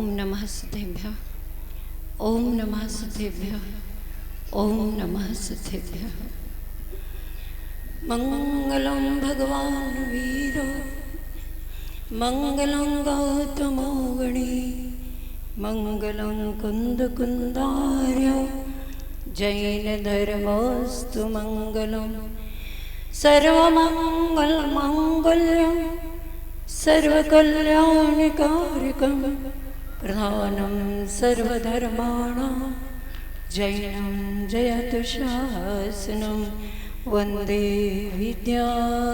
ओम नमः सिद्धेभ्यः, ओम नमः सिद्धेभ्यः, ओम नमः सिद्धेभ्यः। मंगलम भगवान वीरो, मंगलम गौतमो गणी, मंगलम कुंद कुंदार्य, जैन धर्मोस्तु मंगलम। सर्वमंगल मंगल्यम सर्वकल्याणकारकं, प्रधानं सर्वधर्माणां जैनं जयतु शासनं। वंदे विद्यासागरं,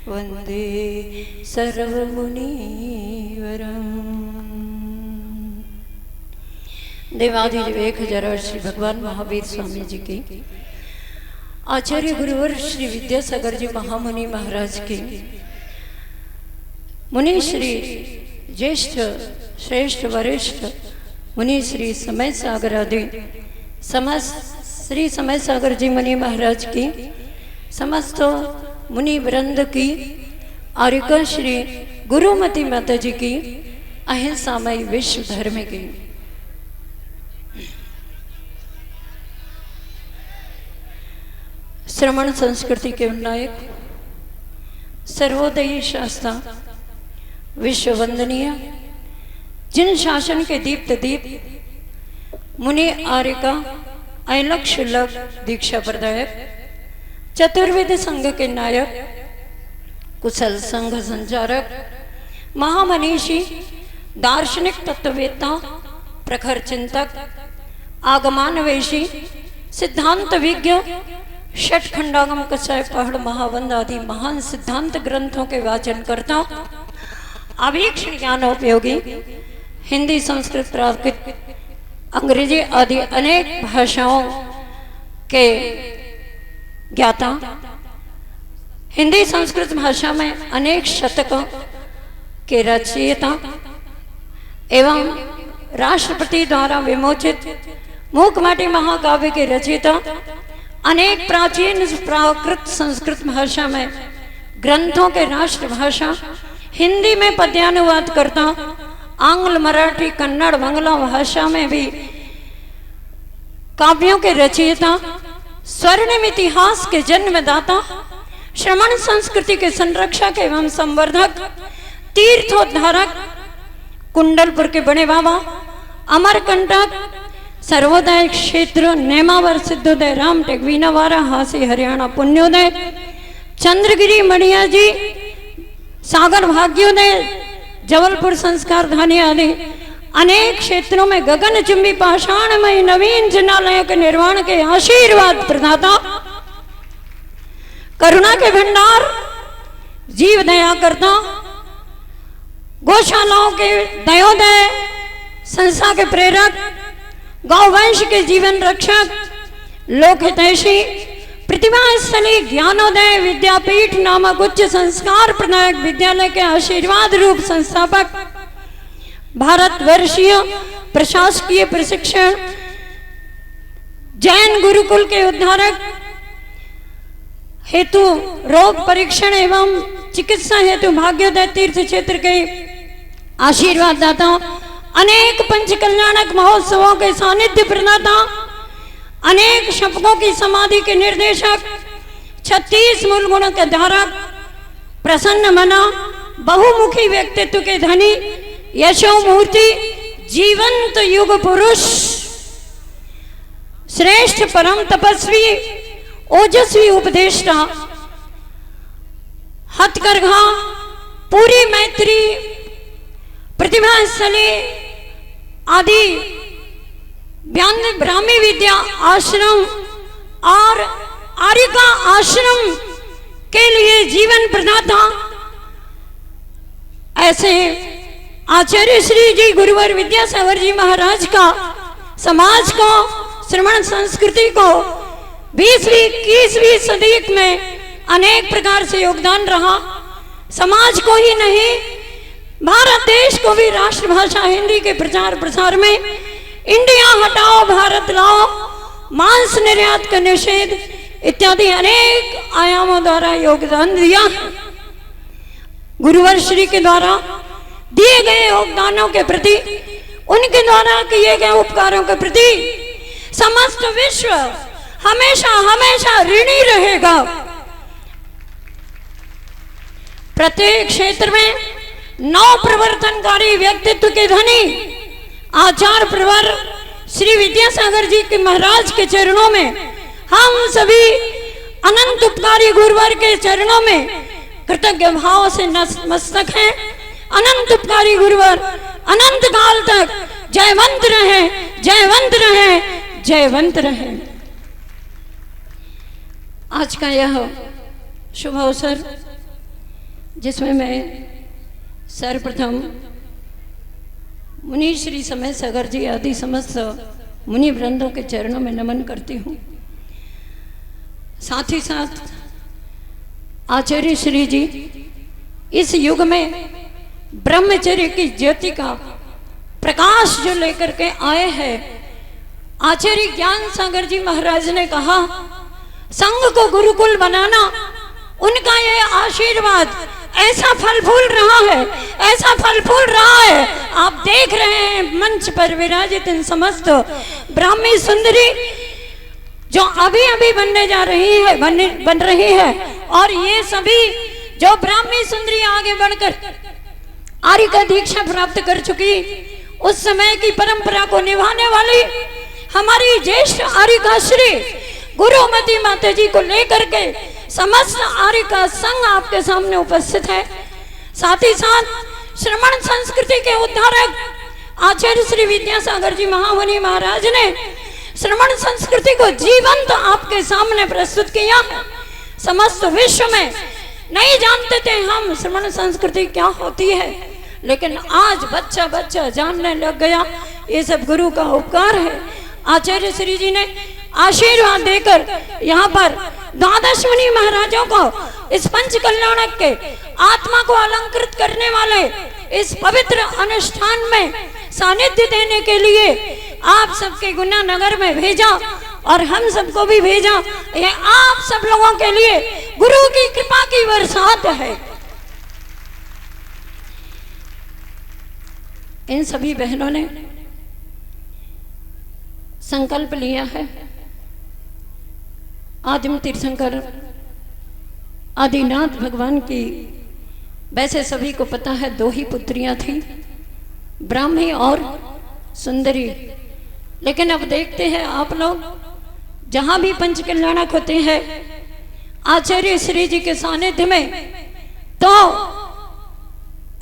वंदे सर्वमुनिवरम्। देवाधिदेव 1000 श्री भगवान महावीर स्वामी जी की, आचार्य गुरुवर श्री विद्यासागर जी महामुनि महाराज की, मुनि श्री ज्येष्ठ श्रेष्ठ वरिष्ठ मुनि श्री समय सागर आदि समस्त श्री समय सागर जी मुनि महाराज की, समस्त मुनि वृंद की, आर्यका श्री गुरुमती माता जी की, अहिंसामय विश्व धर्म की। श्रमण संस्कृति के नायक, सर्वोदयी शास्त्रा, विश्व वंदनीय, जिन शासन के दीप्त दीप मुनि आर्यका अलक्ष लग दीक्षा प्रदायक, चतुर्वेद संघ के नायक, कुशल संघ संचारक, महामनीषी, दार्शनिक तत्ववेत्ता, प्रखर चिंतक, आगमान्वेषी, सिद्धांत विज्ञ, षट खंडागम कषाय पहाड़ महावंद आदि महान सिद्धांत ग्रंथों के वाचन करता, अभीक्षण ज्ञान उपयोगी, हिंदी संस्कृत प्राकृत अंग्रेजी आदि अनेक भाषाओं के ज्ञाता, हिंदी संस्कृत भाषा में अनेक शतकों के रचयिता एवं राष्ट्रपति द्वारा विमोचित मूकमाटी महाकाव्य के रचयिता, अनेक प्राचीन प्राकृत संस्कृत भाषा में ग्रंथों के राष्ट्रभाषा, हिंदी में पद्यानुवाद करता, आंग्ल मराठी कन्नड़ बंगला भाषा में भी काव्यों के रचयिता, स्वर्णिम इतिहास के जन्मदाता, श्रमण संस्कृति के संरक्षक एवं संवर्धक, तीर्थोद्धारक, कुंडलपुर के बड़े बाबा, अमरकंटक, सर्वोदय क्षेत्र, नेमावर सिद्धोदय, रामटेक, वीनावारा, हासी हरियाणा पुण्योदय, चंद्रगिरी मणिया जी, सागर भाग्योदय, जबलपुर संस्कार धानी आदि अनेक क्षेत्रों में गगनचुंबी पाषाणमय नवीन जिनालयों के निर्माण के आशीर्वाद प्रदाता, करुणा के भंडार, जीव दया करता, गौशालाओं के दयोदय, संस्था के प्रेरक, गौवंश के जीवन रक्षक, लोकहितैषी, प्रतिभा स्थली, ज्ञानोदय विद्यापीठ नामक उच्च संस्कार प्रदायक विद्यालय के आशीर्वाद रूप संस्थापक, भारतवर्षीय प्रशासकीय प्रशिक्षण, जैन गुरुकुल के उद्धारक हेतु रोग परीक्षण एवं चिकित्सा हेतु भाग्योदय तीर्थ क्षेत्र के आशीर्वाद दाता, अनेक पंच कल्याणक महोत्सवों के सानिध्य प्रदाता, अनेक शपथों की समाधि के निर्देशक, 36 मूल गुणों के धारक, प्रसन्न मना, बहुमुखी व्यक्तित्व के धनी, यशो मूर्ति, जीवंत युग पुरुष, श्रेष्ठ परम तपस्वी, ओजस्वी उपदेष्टा, हथकरघा, पूरी मैत्री, प्रतिभा स्थली आदि ब्राह्मी विद्या आश्रम और आर्यका आश्रम के लिए जीवन प्रदाता, ऐसे आचार्य श्री जी गुरुवर विद्यासागर जी महाराज का समाज को, श्रमण संस्कृति को 20वीं 21वीं सदी में अनेक प्रकार से योगदान रहा। समाज को ही नहीं, भारत देश को भी राष्ट्रभाषा हिंदी के प्रचार प्रसार में इंडिया हटाओ भारत लाओ, मांस निर्यात का निषेध इत्यादि अनेक आयामों द्वारा योगदान दिया। गुरुवर श्री के द्वारा दिए गए योगदानों के प्रति, उनके द्वारा किए गए उपकारों के प्रति समस्त विश्व हमेशा हमेशा ऋणी रहेगा। प्रत्येक क्षेत्र में नव प्रवर्तनकारी व्यक्तित्व के धनी आचार्य प्रवर श्री विद्यासागर जी के महाराज के चरणों में हम सभी अनंत उपकारी गुरुवर के चरणों में कृतज्ञ भाव से नतमस्तक हैं। अनंत उपकारी गुरुवर अनंत काल तक जयवंत रहे, जयवंत रहे, जयवंत रहे। आज का यह शुभ अवसर जिसमें मैं सर्वप्रथम मुनि श्री समय सागर जी आदि समस्त मुनि वृंदों के चरणों में नमन करती हूँ। साथ ही साथ आचार्य श्री जी इस युग में ब्रह्मचर्य की ज्योति का प्रकाश जो लेकर के आए हैं। आचार्य ज्ञान सागर जी महाराज ने कहा, संघ को गुरुकुल बनाना, उनका ये आशीर्वाद ऐसा फल फूल रहा है, ऐसा फल फूल रहा है। आप देख रहे हैं मंच पर विराजित इन समस्त ब्राह्मी सुंदरी जो अभी अभी बनने जा रही है, बन रही है, और ये सभी जो ब्राह्मी सुंदरी आगे बढ़कर आर्य का दीक्षा प्राप्त कर चुकी, उस समय की परंपरा को निभाने वाली हमारी ज्येष्ठ आर्य का श्री गुरुमती माता जी को लेकर के समस्त आर्य का संघ आपके सामने उपस्थित है। साथ ही साथ श्रमण संस्कृति के उद्धारक आचार्य श्री विद्यासागर जी महामुनि महाराज ने श्रमण संस्कृति को जीवंत आपके सामने प्रस्तुत किया है। समस्त विश्व में नहीं जानते थे हम श्रमण संस्कृति क्या होती है, लेकिन आज बच्चा बच्चा जानने लग गया। ये सब गुरु का उपकार है। आचार्य श्री जी ने आशीर्वाद देकर यहाँ पर द्वादश मुनि महाराजों को इस पंच कल्याणक के आत्मा को अलंकृत करने वाले इस पवित्र अनुष्ठान में सानिध्य देने के लिए आप सबके गुना नगर में भेजा और हम सबको भी भेजा। ये आप सब लोगों के लिए गुरु की कृपा की बरसात है। इन सभी बहनों ने संकल्प लिया है, आदिम तीर्थंकर आदिनाथ भगवान की, वैसे सभी को पता है, दो ही पुत्रियां थी, ब्राह्मी और सुंदरी। लेकिन अब देखते हैं आप लोग, जहां भी पंच कल्याणक होते हैं आचार्य श्री जी के सानिध्य में, तो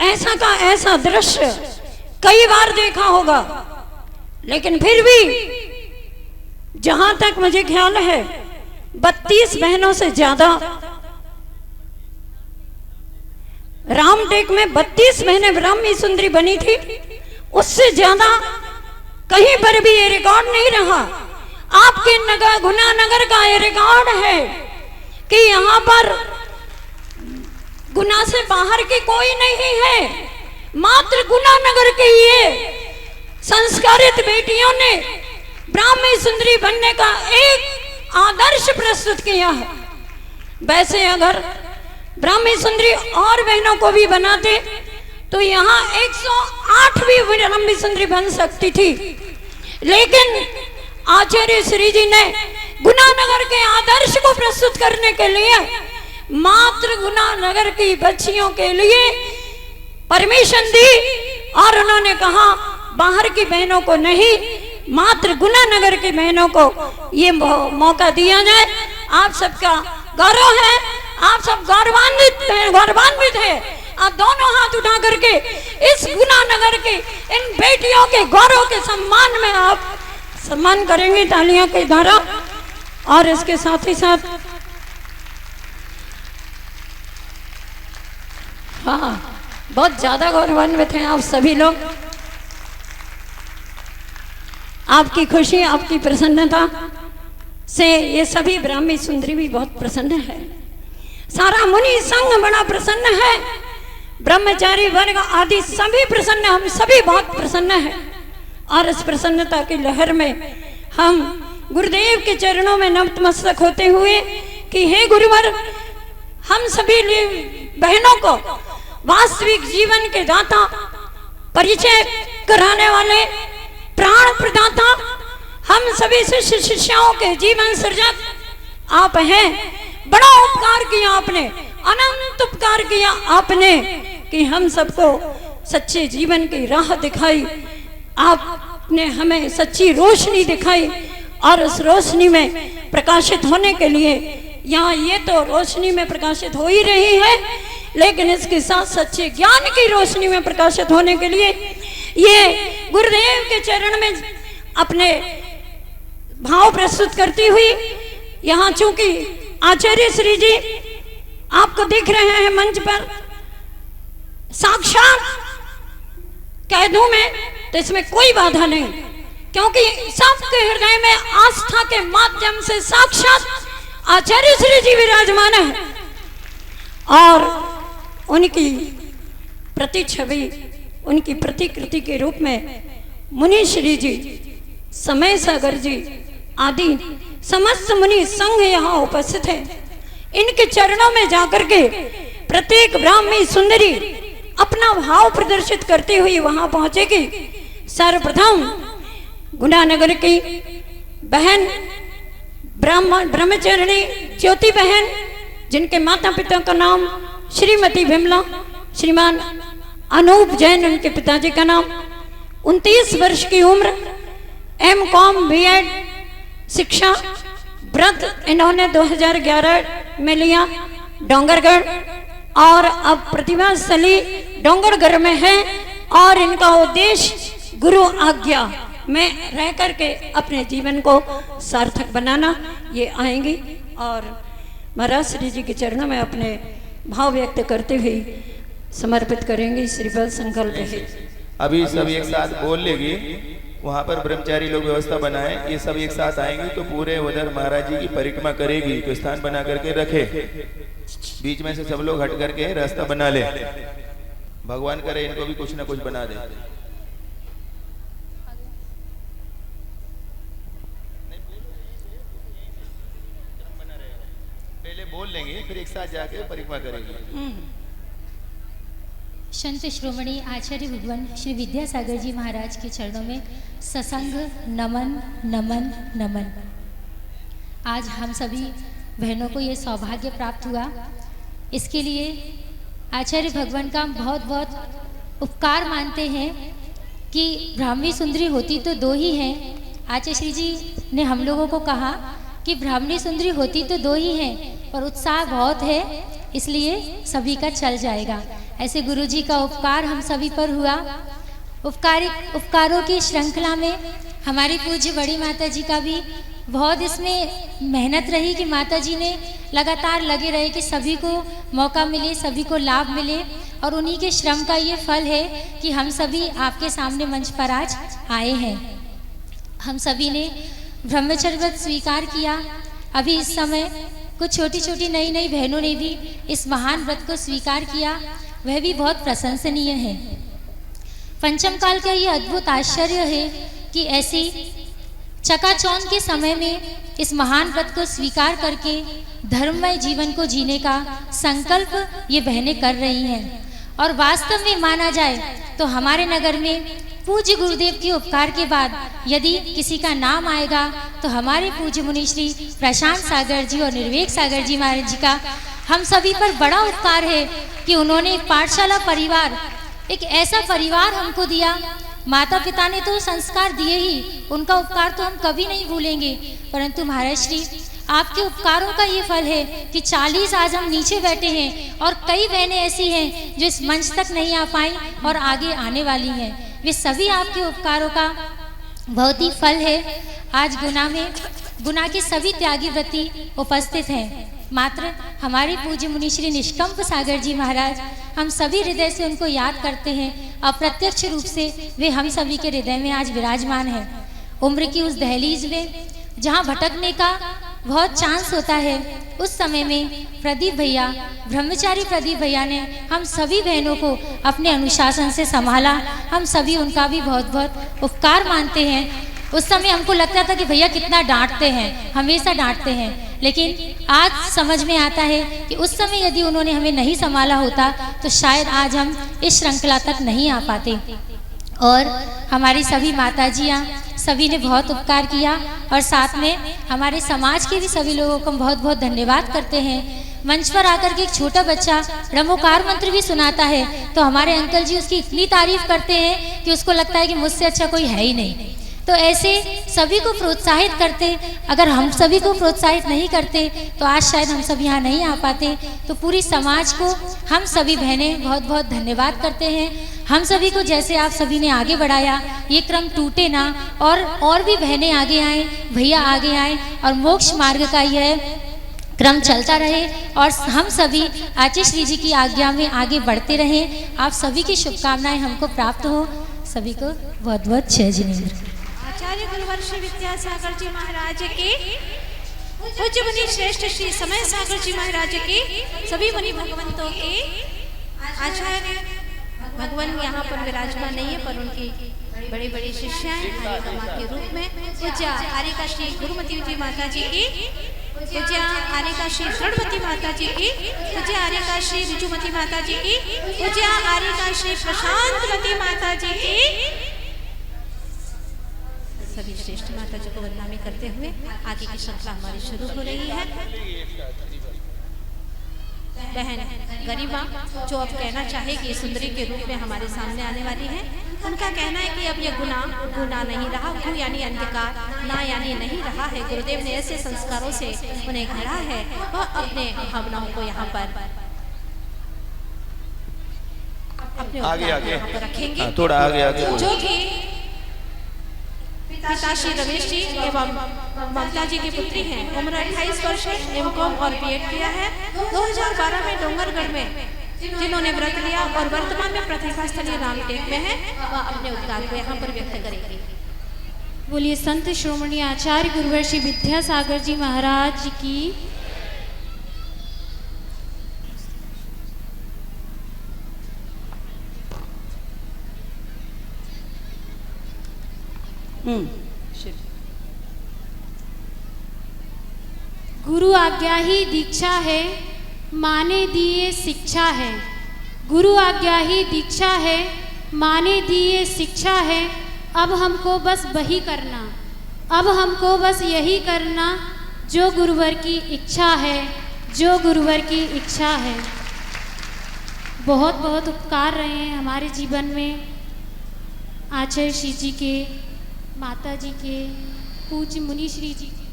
ऐसा का ऐसा दृश्य कई बार देखा होगा। लेकिन फिर भी जहां तक मुझे ख्याल है 32 बहनों से ज्यादा, रामटेक में 32 बहनें ब्राह्मी सुंदरी बनी थी, उससे ज्यादा कहीं पर भी ये रिकॉर्ड नहीं रहा। आपके नगर, गुना नगर का ये रिकॉर्ड है कि यहाँ पर गुना से बाहर की कोई नहीं है, मात्र गुना नगर के ये संस्कारित बेटियों ने ब्राह्मी सुंदरी बनने का एक आदर्श प्रस्तुत किया है। वैसे अगर ब्राह्मी सुंदरी और बहनों को भी बनाते तो यहाँ 108 भी ब्राह्मी सुंदरी बन सकती थी, लेकिन आचार्य श्री जी ने गुना नगर के आदर्श को प्रस्तुत करने के लिए मात्र गुना नगर की बच्चियों के लिए परमिशन दी और उन्होंने कहा बाहर की बहनों को नहीं, मात्र गुना नगर की बहनों को ये मौका दिया जाए। आप सबका गौरव है, आप सब गौरवान्वित है। आप दोनों हाथ उठा करके इस गुना नगर के इन बेटियों के गौरव के सम्मान में आप सम्मान करेंगे तालियों के द्वारा। और इसके साथ ही साथ हाँ, बहुत ज्यादा गौरवान्वित हैं आप सभी लोग। आपकी खुशी, आपकी प्रसन्नता से ये सभी ब्राह्मी सुंदरी भी बहुत प्रसन्न है। सारा मुनि संघ बड़ा प्रसन्न है, ब्रह्मचारी वर्ग आदि सभी प्रसन्न, हम सभी बहुत प्रसन्न हैं। और इस प्रसन्नता की लहर में हम गुरुदेव के चरणों में नतमस्तक होते हुए कि हे गुरुवर, हम सभी बहनों को वास्तविक जीवन के दाता परिचय कराने वाले, प्राण प्रदाता, हम सभी शिष्य शिष्याओं के जीवन सृजक आप हैं। बड़ा उपकार किया आपने, अनंत उपकार किया आपने कि हम सबको सच्चे जीवन की राह दिखाई। आपने हमें सच्ची रोशनी दिखाई और उस रोशनी में प्रकाशित होने के लिए, यहाँ ये तो रोशनी में प्रकाशित हो ही रही है, लेकिन इसके साथ सच्चे ज्ञान की रोशनी में प्रकाशित होने के लिए ये गुरुदेव के चरण में अपने भाव प्रस्तुत करती हुई, यहाँ चूंकि आचार्य श्री जी आपको दिख रहे हैं मंच पर, साक्षात कह दूं मैं तो इसमें कोई बाधा नहीं, क्योंकि सबके हृदय में आस्था के माध्यम से साक्षात आचार्य श्री जी विराजमान है और उनकी प्रतिछवि, उनकी प्रतिकृति के रूप में मुनि श्री जी, समय सागर जी आदि समस्त मुनि संघ यहाँ उपस्थित है। इनके चरणों में जाकर के प्रत्येक ब्राह्मी सुंदरी अपना भाव प्रदर्शित करती हुई वहां पहुंचेगी। सर्वप्रथम गुणानगर की बहन ब्रह्मचारिणी ज्योति बहन, जिनके माता पिता का नाम श्रीमती विमला, श्रीमान अनूप जैन उनके पिताजी का नाम, 29 वर्ष की उम्र, M.Com B.Ed शिक्षा, व्रत इन्होंने 2011 में लिया डोंगरगढ़, और अब प्रतिभा स्थली डोंगरगढ़ में है और इनका उद्देश्य गुरु आज्ञा में रह करके अपने जीवन को सार्थक बनाना। ये आएंगी और महाराज श्री जी के चरणों में अपने भाव व्यक्त करते हुए समर्पित करेंगे। श्रीफल संकल्प है। अभी सब एक साथ बोल लेगी, वहाँ पर ब्रह्मचारी लोग व्यवस्था बनाए, ये सब एक साथ आएंगे तो पूरे उधर महाराज जी की परिक्रमा करेगी, तो स्थान बना करके रखे, बीच में से सब लोग हट करके रास्ता बना ले। भगवान करे इनको भी कुछ ना कुछ बना दे। पहले बोल लेंगे फिर एक साथ जाके परिक्रमा करेंगे। संत श्रोमणी आचार्य भगवान श्री विद्यासागर जी महाराज के चरणों में ससंग नमन नमन नमन। आज हम सभी बहनों को ये सौभाग्य प्राप्त हुआ, इसके लिए आचार्य भगवान का बहुत बहुत उपकार मानते हैं कि ब्राह्मी सुंदरी होती तो दो ही हैं। आचार्य श्री जी ने हम लोगों को कहा कि ब्राह्मणी सुंदरी होती तो दो ही हैं, पर उत्साह बहुत है, इसलिए सभी का चल जाएगा। ऐसे गुरु जी का उपकार हम सभी पर हुआ। उपकारों की श्रृंखला में हमारी पूज्य बड़ी माता जी का भी बहुत इसमें मेहनत रही कि माता जी ने लगातार लगे रहे कि सभी को मौका मिले, सभी को लाभ मिले, और उन्हीं के श्रम का ये फल है कि हम सभी आपके सामने मंच पर आज आए हैं। हम सभी ने ब्रह्मचर्य व्रत स्वीकार किया। अभी इस समय कुछ छोटी छोटी नई नई बहनों ने भी इस महान व्रत को स्वीकार किया, वह भी बहुत प्रशंसनीय है। पंचम काल का ये अद्भुत आश्चर्य है कि ऐसी चकाचौंध के समय में इस महान व्रत को स्वीकार करके धर्ममय जीवन को जीने का संकल्प ये बहनें कर रही हैं। और वास्तव में माना जाए तो हमारे नगर में पूज्य गुरुदेव के उपकार के बाद यदि किसी का नाम आएगा तो हमारे पूज्य मुनि श्री प्रशांत सागर जी और निर्वेक सागर जी महाराज जी का हम सभी पर बड़ा उपकार है कि उन्होंने पाठशाला परिवार, एक ऐसा परिवार हमको दिया। माता पिता ने तो संस्कार दिए ही, उनका उपकार तो हम कभी नहीं भूलेंगे, परंतु महाराज श्री आपके उपकारों का ये फल है कि 40 आज हम नीचे बैठे हैं और कई बहनें ऐसी हैं जो इस मंच तक नहीं आ पाई और आगे आने वाली हैं। वे सभी आपके उपकारों का बहुत ही फल है। आज गुना के सभी त्यागी व्रती उपस्थित हैं। मात्र हमारे पूज्य मुनि श्री निष्कंप सागर जी महाराज, हम सभी हृदय से उनको याद करते हैं। अप्रत्यक्ष रूप से वे हम सभी के हृदय में आज विराजमान हैं। उम्र की उस दहलीज में जहाँ भटकने का बहुत चांस होता है, उस समय में प्रदीप भैया, ब्रह्मचारी प्रदीप भैया ने हम सभी बहनों को अपने अनुशासन से संभाला। हम सभी उनका भी बहुत बहुत उपकार मानते हैं। उस समय हमको लगता था कि भैया कितना डांटते हैं, हमेशा डांटते हैं, लेकिन आज समझ में आता है कि उस समय यदि उन्होंने हमें नहीं संभाला होता तो शायद आज हम इस श्रृंखला तक नहीं आ पाते। और हमारी सभी माताजियाँ सभी ने बहुत उपकार किया और साथ में हमारे समाज के भी सभी लोगों को हम बहुत बहुत धन्यवाद करते हैं। मंच पर आकर के एक छोटा बच्चा ब्रह्मोकार मंत्र भी सुनाता है तो हमारे अंकल जी उसकी इतनी तारीफ करते हैं कि उसको लगता है कि मुझसे अच्छा कोई है ही नहीं। तो ऐसे सभी को प्रोत्साहित करते, अगर हम सभी को प्रोत्साहित नहीं करते तो आज शायद हम सब यहाँ नहीं आ पाते। तो पूरी समाज को हम सभी बहनें बहुत बहुत धन्यवाद करते हैं। हम सभी को जैसे आप सभी ने आगे बढ़ाया, ये क्रम टूटे ना और भी बहनें आगे आएँ, भैया आगे आएँ और मोक्ष मार्ग का यह क्रम चलता रहे और हम सभी आचार्य श्री जी की आज्ञा में आगे बढ़ते रहें। आप सभी की शुभकामनाएं हमको प्राप्त हो। सभी को बहुत बहुत जय जिनेन्द्र। आचार्य गुरुवर श्री विद्यासागर जी महाराज के, पूज्य मुनि श्रेष्ठ श्री समय सागर जी महाराज के, सभी मुनि भगवंतों के, आचार्य भगवान यहाँ पर विराजमान नहीं है पर उनकी बड़े बड़े शिष्याएं के रूप में पूज्य आर्यका श्री गुरुमती जी माता जी की, पूज्य आर्यका श्री दृढ़मती माता जी की, पूज्य आर्यका श्री रिजुमती माता जी की, पूज्य आर्यका श्री प्रशांतमती माता जी की, सभी श्रेष्ठ माता जी को वंदना करते हुए आगे की श्रृंखला हमारी शुरू हो रही है। बहन गरिमा जो अब कहना चाहेगी सुंदरी के रूप में हमारे सामने आने वाली है, उनका कहना है कि अब ये गुना नहीं रहा, गु यानी अंधकार, ना यानी नहीं रहा है। गुरुदेव ने ऐसे संस्कारों से उन्हें घड़ा है, वह अपने भावनाओं को यहाँ पर अपने आगे यहाँ पर रखेंगे। थोड़ा आगे जो कि पिता श्री रमेश जी एवं ममता जी की पुत्री हैं, उम्र 28 वर्ष है, एमकॉम और बीएड किया है। 2012 में डोंगरगढ़ में जिन्होंने व्रत लिया और वर्तमान में प्रतिभा स्थलीय रामटेक में है, वह अपने उद्गार को यहाँ पर व्यक्त करेंगे। बोलिए संत श्रोमणी आचार्य गुरुवर श्री विद्यासागर जी महाराज की। गुरु आज्ञा ही दीक्षा है, माने दिए शिक्षा है। गुरु आज्ञा ही दीक्षा है, माने दिए शिक्षा है। अब हमको बस वही करना, अब हमको बस यही करना जो गुरुवर की इच्छा है, जो गुरुवर की इच्छा है। बहुत बहुत उपकार रहे हैं हमारे जीवन में आचार्य श्री जी के, माता जी के, पूज्य मुनि श्री जी के,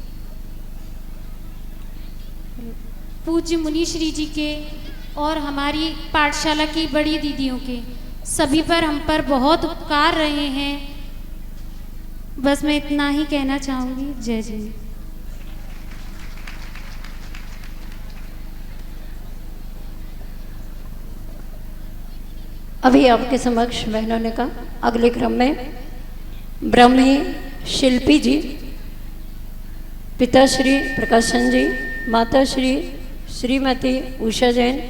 पूज्य मुनि श्री जी के और हमारी पाठशाला की बड़ी दीदियों के, सभी पर हम पर बहुत उपकार रहे हैं। बस मैं इतना ही कहना चाहूँगी। जय जय। अभी आपके समक्ष बहनों ने कहा अगले क्रम में ब्रह्मी शिल्पी जी, पिता श्री प्रकाशन जी, माता श्री श्रीमती उषा जैन,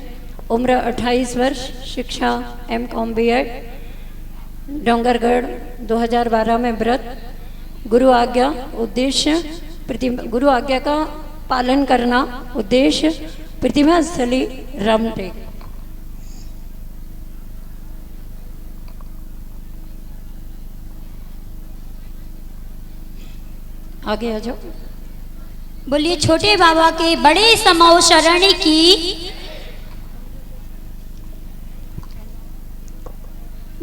उम्र 28 वर्ष, शिक्षा एमकॉम बीएड, डोंगरगढ़, 2012 में व्रत, गुरु आज्ञा उद्देश्य गुरु आज्ञा का पालन करना, उद्देश्य प्रतिभा स्थली रामटेक। आगे आ जाओ। बोलिए छोटे बाबा के बड़े समो शरण की,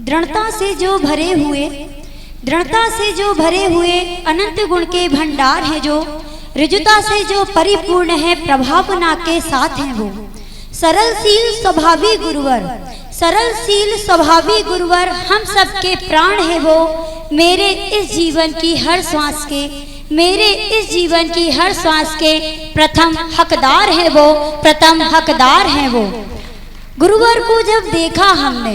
दृढ़ता से जो भरे हुए, दृढ़ता से जो भरे हुए अनंत गुण के भंडार है जो, ऋजुता से जो परिपूर्ण है प्रभावना के साथ हैं वो। सरलशील स्वभावी गुरुवर, सरलशील स्वभावी गुरुवर हम सबके प्राण है वो। मेरे इस जीवन की हर श्वास के, मेरे इस जीवन की हर श्वास के प्रथम हकदार है वो, प्रथम हकदार है वो। गुरुवर को जब देखा हमने,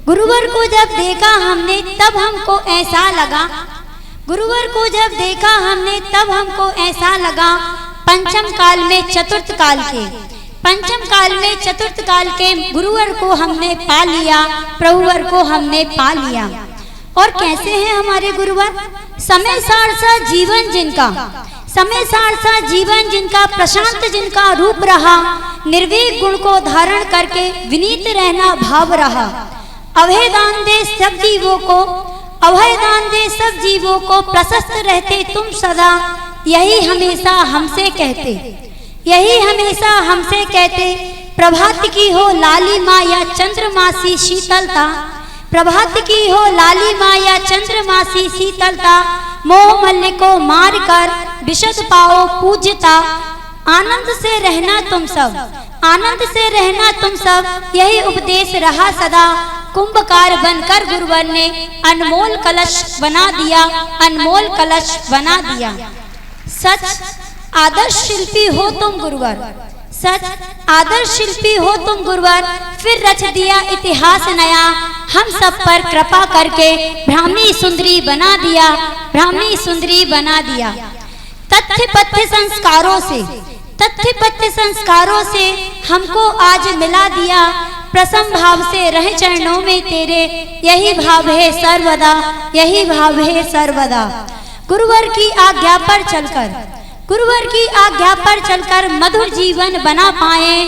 गुरुवर को जब देखा हमने तब हमको ऐसा लगा, गुरुवर को जब देखा हमने तब हमको ऐसा लगा पंचम काल में चतुर्थ काल के, पंचम काल में चतुर्थ काल के गुरुवर को हमने पा लिया, प्रभुवर को हमने पा लिया। और कैसे हैं हमारे गुरुवर? समय सार सा जीवन जिनका, समय सार सा जीवन जिनका, प्रशांत जिनका रूप रहा, निर्भीक गुण को धारण करके विनीत रहना भाव रहा। अभय दान दे सब जीवों को, अभय दान दे सब जीवों को, प्रशस्त रहते तुम सदा, यही हमेशा हमसे कहते, यही हमेशा हमसे कहते। प्रभात की हो लालिमा या चंद्रमासी शीतलता, प्रभात की हो लालिमा या चंद्रमासी शीतलता, मोह मल्ल को मार कर विशद पाओ पूज्यता। आनंद से रहना तुम सब, आनंद से रहना तुम सब, यही उपदेश रहा सदा। कुंभकार बनकर गुरुवर ने अनमोल कलश बना दिया, अनमोल कलश बना दिया। सच आदर्श शिल्पी हो तुम गुरुवर, सच आदर्श शिल्पी हो तुम गुरुवर, फिर रच दिया इतिहास नया, हम सब पर कृपा करके ब्राह्मी सुंदरी बना दिया, ब्राह्मी सुंदरी बना दिया। तथ्य पथ्य संस्कारों से, तथ्य पथ्य संस्कारों से हमको आज मिला दिया, प्रसम भाव से रहे चरणों में तेरे, यही भाव है सर्वदा, यही भाव है सर्वदा। गुरुवर की आज्ञा पर चलकर, गुरुवर की आज्ञा पर चलकर मधुर जीवन बना पाए,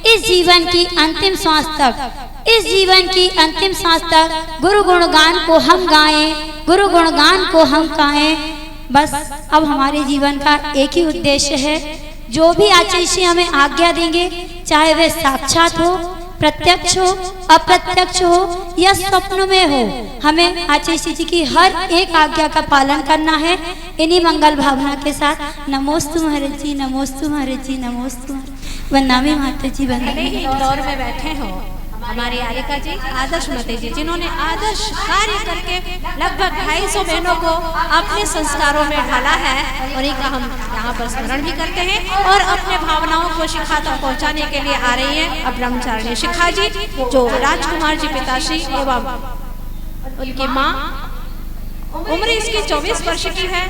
इस जीवन की अंतिम सांस तक, इस जीवन की अंतिम सांस तक गुरु गुणगान को हम गाएं, गुरु गुणगान को हम गाएं। बस अब हमारे जीवन का एक ही उद्देश्य है, जो भी आचार्य हमें आज्ञा देंगे, चाहे वे साक्षात हो, प्रत्यक्ष हो, अप्रत्यक्ष हो या स्वप्न में हो, हमें आचार्य जी की हर एक आज्ञा का पालन करना है। इन्हीं मंगल भावना के साथ नमोस्तु महाराज जी, नमोस्तु महाराज जी, नमोस्तु वंदनामी माता जी, वंदनामी। दौर में बैठे हो हमारी आलिका जी, आदर्श मते जी, जिन्होंने आदर्श कार्य करके लगभग 250 बहनों को अपने संस्कारों में ढाला है, उन्हीं का हम यहाँ पर स्मरण भी करते हैं और अपने भावनाओं को शिखा तक पहुँचाने के लिए आ रही हैं अब ब्रह्मचारिणी शिखा जी, जो राजकुमार जी पिताश्री एवं उनकी माँ। उम्र इसकी 24 वर्ष की है।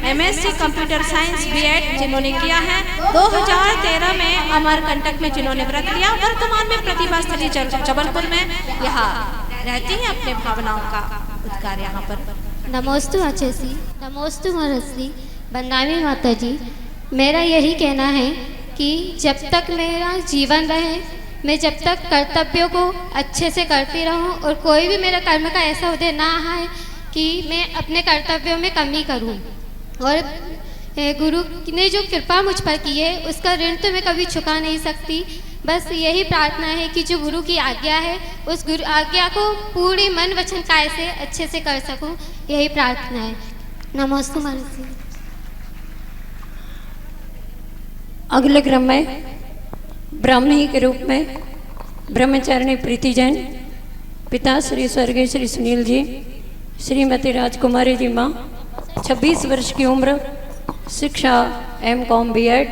MSc कंप्यूटर साइंस B.Ed जिन्होंने किया है। 2013 में अमरकंटक में जिन्होंने व्रत लिया, वर्तमान में प्रतिभा स्थली जबलपुर में यहाँ रहती है, अपने भावनाओं का उद्गार यहाँ पर। नमोस्तु आचार्य, नमोस्तु महर्षि, वंदनामी माता जी। मेरा यही कहना है कि जब तक मेरा जीवन रहे, मैं जब तक कर्तव्यों को अच्छे से करती रहूं और कोई भी मेरा कर्म का ऐसा उदय ना आए कि मैं अपने कर्तव्यों में कमी करूं, और गुरु ने जो कृपा मुझ पर की है उसका ऋण तो मैं कभी चुका नहीं सकती। बस यही प्रार्थना है कि जो गुरु की आज्ञा है उस गुरु आज्ञा को पूरी मन वचन काय से अच्छे से कर सकूं, यही प्रार्थना है। नमोस्तु महर्षि। अगले क्रम में ब्राह्मणी के रूप में ब्रह्मचारिणी प्रीति जैन, पिता श्री स्वर्गीय श्री सुनील जी, श्रीमती राजकुमारी जी माँ, 26 वर्ष की उम्र, शिक्षा M.Com B.Ed,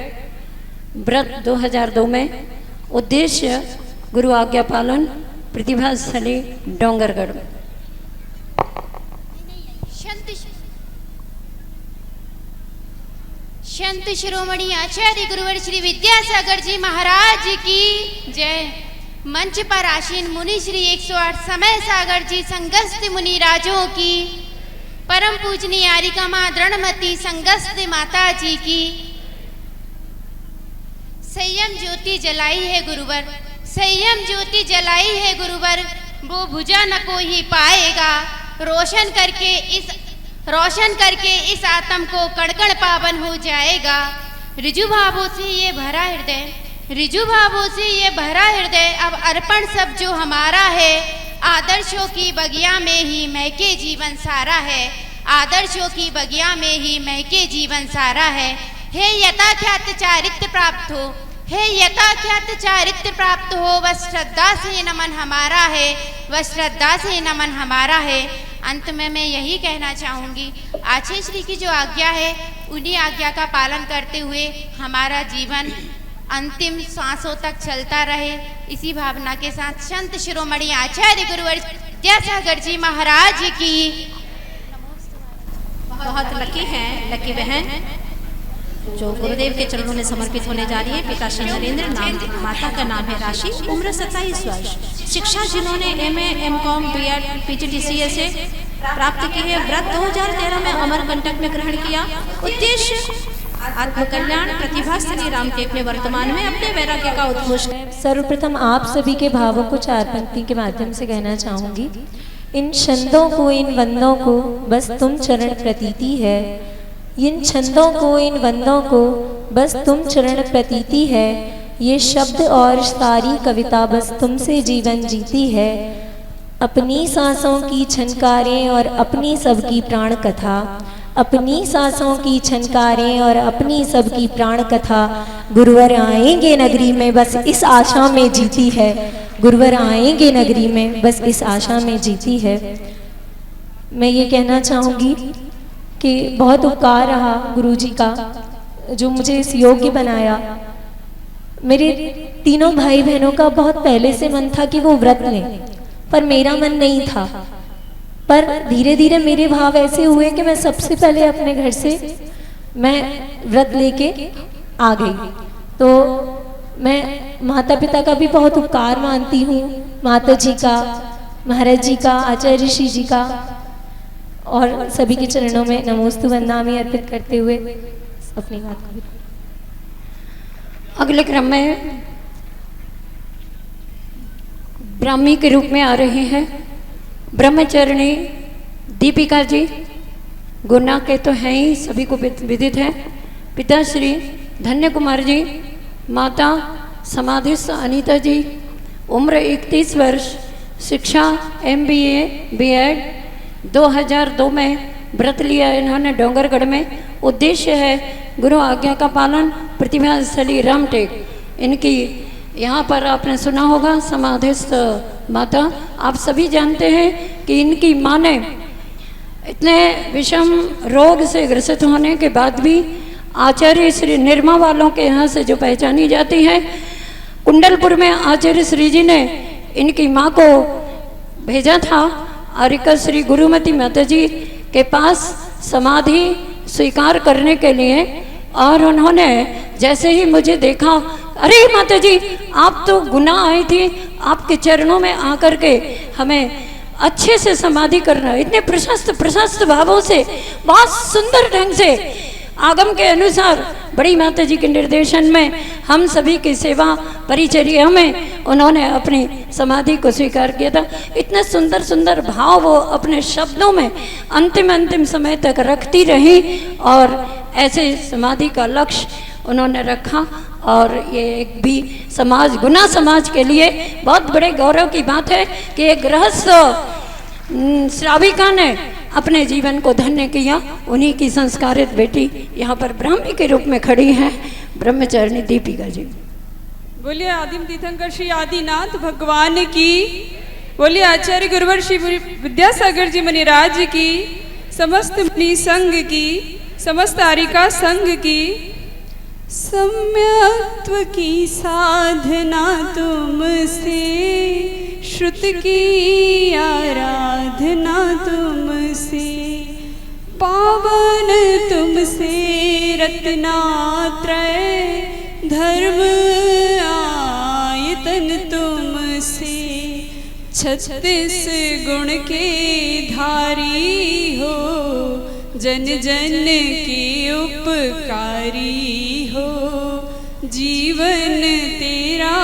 व्रत 2002 में, उद्देश्य गुरु आज्ञा पालन, प्रतिभा स्थली डोंगरगढ़। संत शिरोमणि आचार्य गुरुवर श्री विद्यासागर जी महाराज की जय। मंच पर आसीन मुनि श्री 108 समय सागर जी संगस्त मुनि राजों की, परम पूजनीय आरिका माँ दृढ़मती संगस्त माता जी की। संयम ज्योति जलाई है गुरुवर, संयम ज्योति जलाई है गुरुवर, वो बुझा न कोई पाएगा, रोशन करके इस आत्म को कड़कड़ पावन हो जाएगा। रिजु भावों से ये भरा हृदय, रिजु भावों से ये भरा हृदय, अब अर्पण सब जो हमारा है, आदर्शों की बगिया में ही महके जीवन सारा है, आदर्शों की बगिया में ही महके जीवन सारा है। हे यथाख्यात चारित्र प्राप्त हो, हे यथाख्यात चारित्र प्राप्त हो, वह श्रद्धा से नमन हमारा है, वह श्रद्धा से नमन हमारा है। अंत में मैं यही कहना चाहूँगी, आचार्य श्री की जो आज्ञा है उन्हीं आज्ञा का पालन करते हुए हमारा जीवन अंतिम सांसों तक चलता रहे, इसी भावना के साथ संत शिरोमणि आचार्य गुरुवर विद्यासागर जी महाराज की। बहुत लकी हैं लकी बहन जो गुरुदेव के चरणों में समर्पित होने जा रही है। पिता श्री नरेंद्र, नाम माता का नाम है राशि, उम्र 27 वर्ष, शिक्षा जिन्होंने MA M.Com B.Ed PGDCA से प्राप्त की है। व्रत 2013 में अमरकंटक में ग्रहण किया। उद्देश्य आत्मकल्याण प्रतिभा श्री राम के अपने वर्तमान में अपने वैराग्य का उद्घोष। सर्वप्रथम आप सभी के भावों को चार पंक्ति के माध्यम से कहना चाहूंगी। इन छंदों को इन वंदों को बस तुम चरण प्रतीति है, इन छंदों को इन वंदों को बस तुम चरण प्रतीति है, ये शब्द और सारी कविता बस तुमसे जीवन जीती है। अपनी सांसों की छनकारें और अपनी सबकी प्राण कथा, अपनी सांसों की छनकारें और अपनी सबकी प्राण कथा, गुरुवर आएंगे नगरी में बस इस आशा में जीती है, गुरुवर आएंगे नगरी में बस इस आशा में जीती है। मैं ये कहना चाहूँगी कि बहुत उपकार रहा गुरुजी का जो मुझे इस योग्य बनाया। मेरे तीनों भाई बहनों का बहुत पहले से मन था कि वो व्रत लें, पर मेरा मन नहीं था। पर धीरे धीरे मेरे भाव ऐसे हुए कि मैं सबसे पहले अपने घर से मैं व्रत लेके आ गई। तो मैं माता पिता का भी बहुत उपकार मानती हूँ, माता जी का, महाराज जी का, आचार्य ऋषि जी का, और सभी के चरणों में नमोस्तु वंदनामि अर्पित करते हुए अपनी बात को। अगले क्रम में ब्राह्मी के रूप में आ रहे हैं ब्रह्मचारिणी दीपिका जी। गुना के तो हैं ही, सभी को विदित है। पिता श्री धन्य कुमार जी, माता समाधिस्थ अनीता जी, उम्र 31 वर्ष, शिक्षा MBA BEd, 2002 में व्रत लिया इन्होंने डोंगरगढ़ में। उद्देश्य है गुरु आज्ञा का पालन, प्रतिभा स्थली रामटेक। इनकी यहाँ पर आपने सुना होगा समाधिस्थ माता। आप सभी जानते हैं कि इनकी माँ ने इतने विषम रोग से ग्रसित होने के बाद भी आचार्य श्री निर्मा वालों के यहाँ से जो पहचानी जाती है, कुंडलपुर में आचार्य श्री जी ने इनकी माँ को भेजा था आरिका श्री गुरुमती माता जी के पास समाधि स्वीकार करने के लिए। और उन्होंने जैसे ही मुझे देखा, अरे माता जी आप तो गुना आई थी, आपके चरणों में आकर के हमें अच्छे से समाधि करना। इतने प्रशस्त भावों से, बहुत सुंदर ढंग से आगम के अनुसार बड़ी माता जी के निर्देशन में हम सभी की सेवा परिचर्या में उन्होंने अपनी समाधि को स्वीकार किया था। इतने सुंदर सुंदर भाव वो अपने शब्दों में अंतिम समय तक रखती रही और ऐसे समाधि का लक्ष्य उन्होंने रखा। और ये एक भी समाज, गुना समाज के लिए बहुत बड़े गौरव की बात है कि एक गृहस्थ श्राविका ने अपने जीवन को धन्य किया। उन्हीं की संस्कारित बेटी यहाँ पर ब्राह्मी के रूप में खड़ी है, ब्रह्मचारिणी दीपिका जी। बोलिए आदिम तीर्थंकर श्री आदिनाथ भगवान की, बोलिए आचार्य गुरुवर श्री विद्यासागर जी मुनिराज की, समस्त मुनि संघ की, समस्त आरिका संघ की। सम्यक्त्व की साधना तुमसे, श्रुत की आराधना तुमसे, पावन तुमसे रत्नात्रय, धर्म आयतन तुमसे, 36 गुण के धारी हो, जन जन के उपकारी हो। जीवन तेरा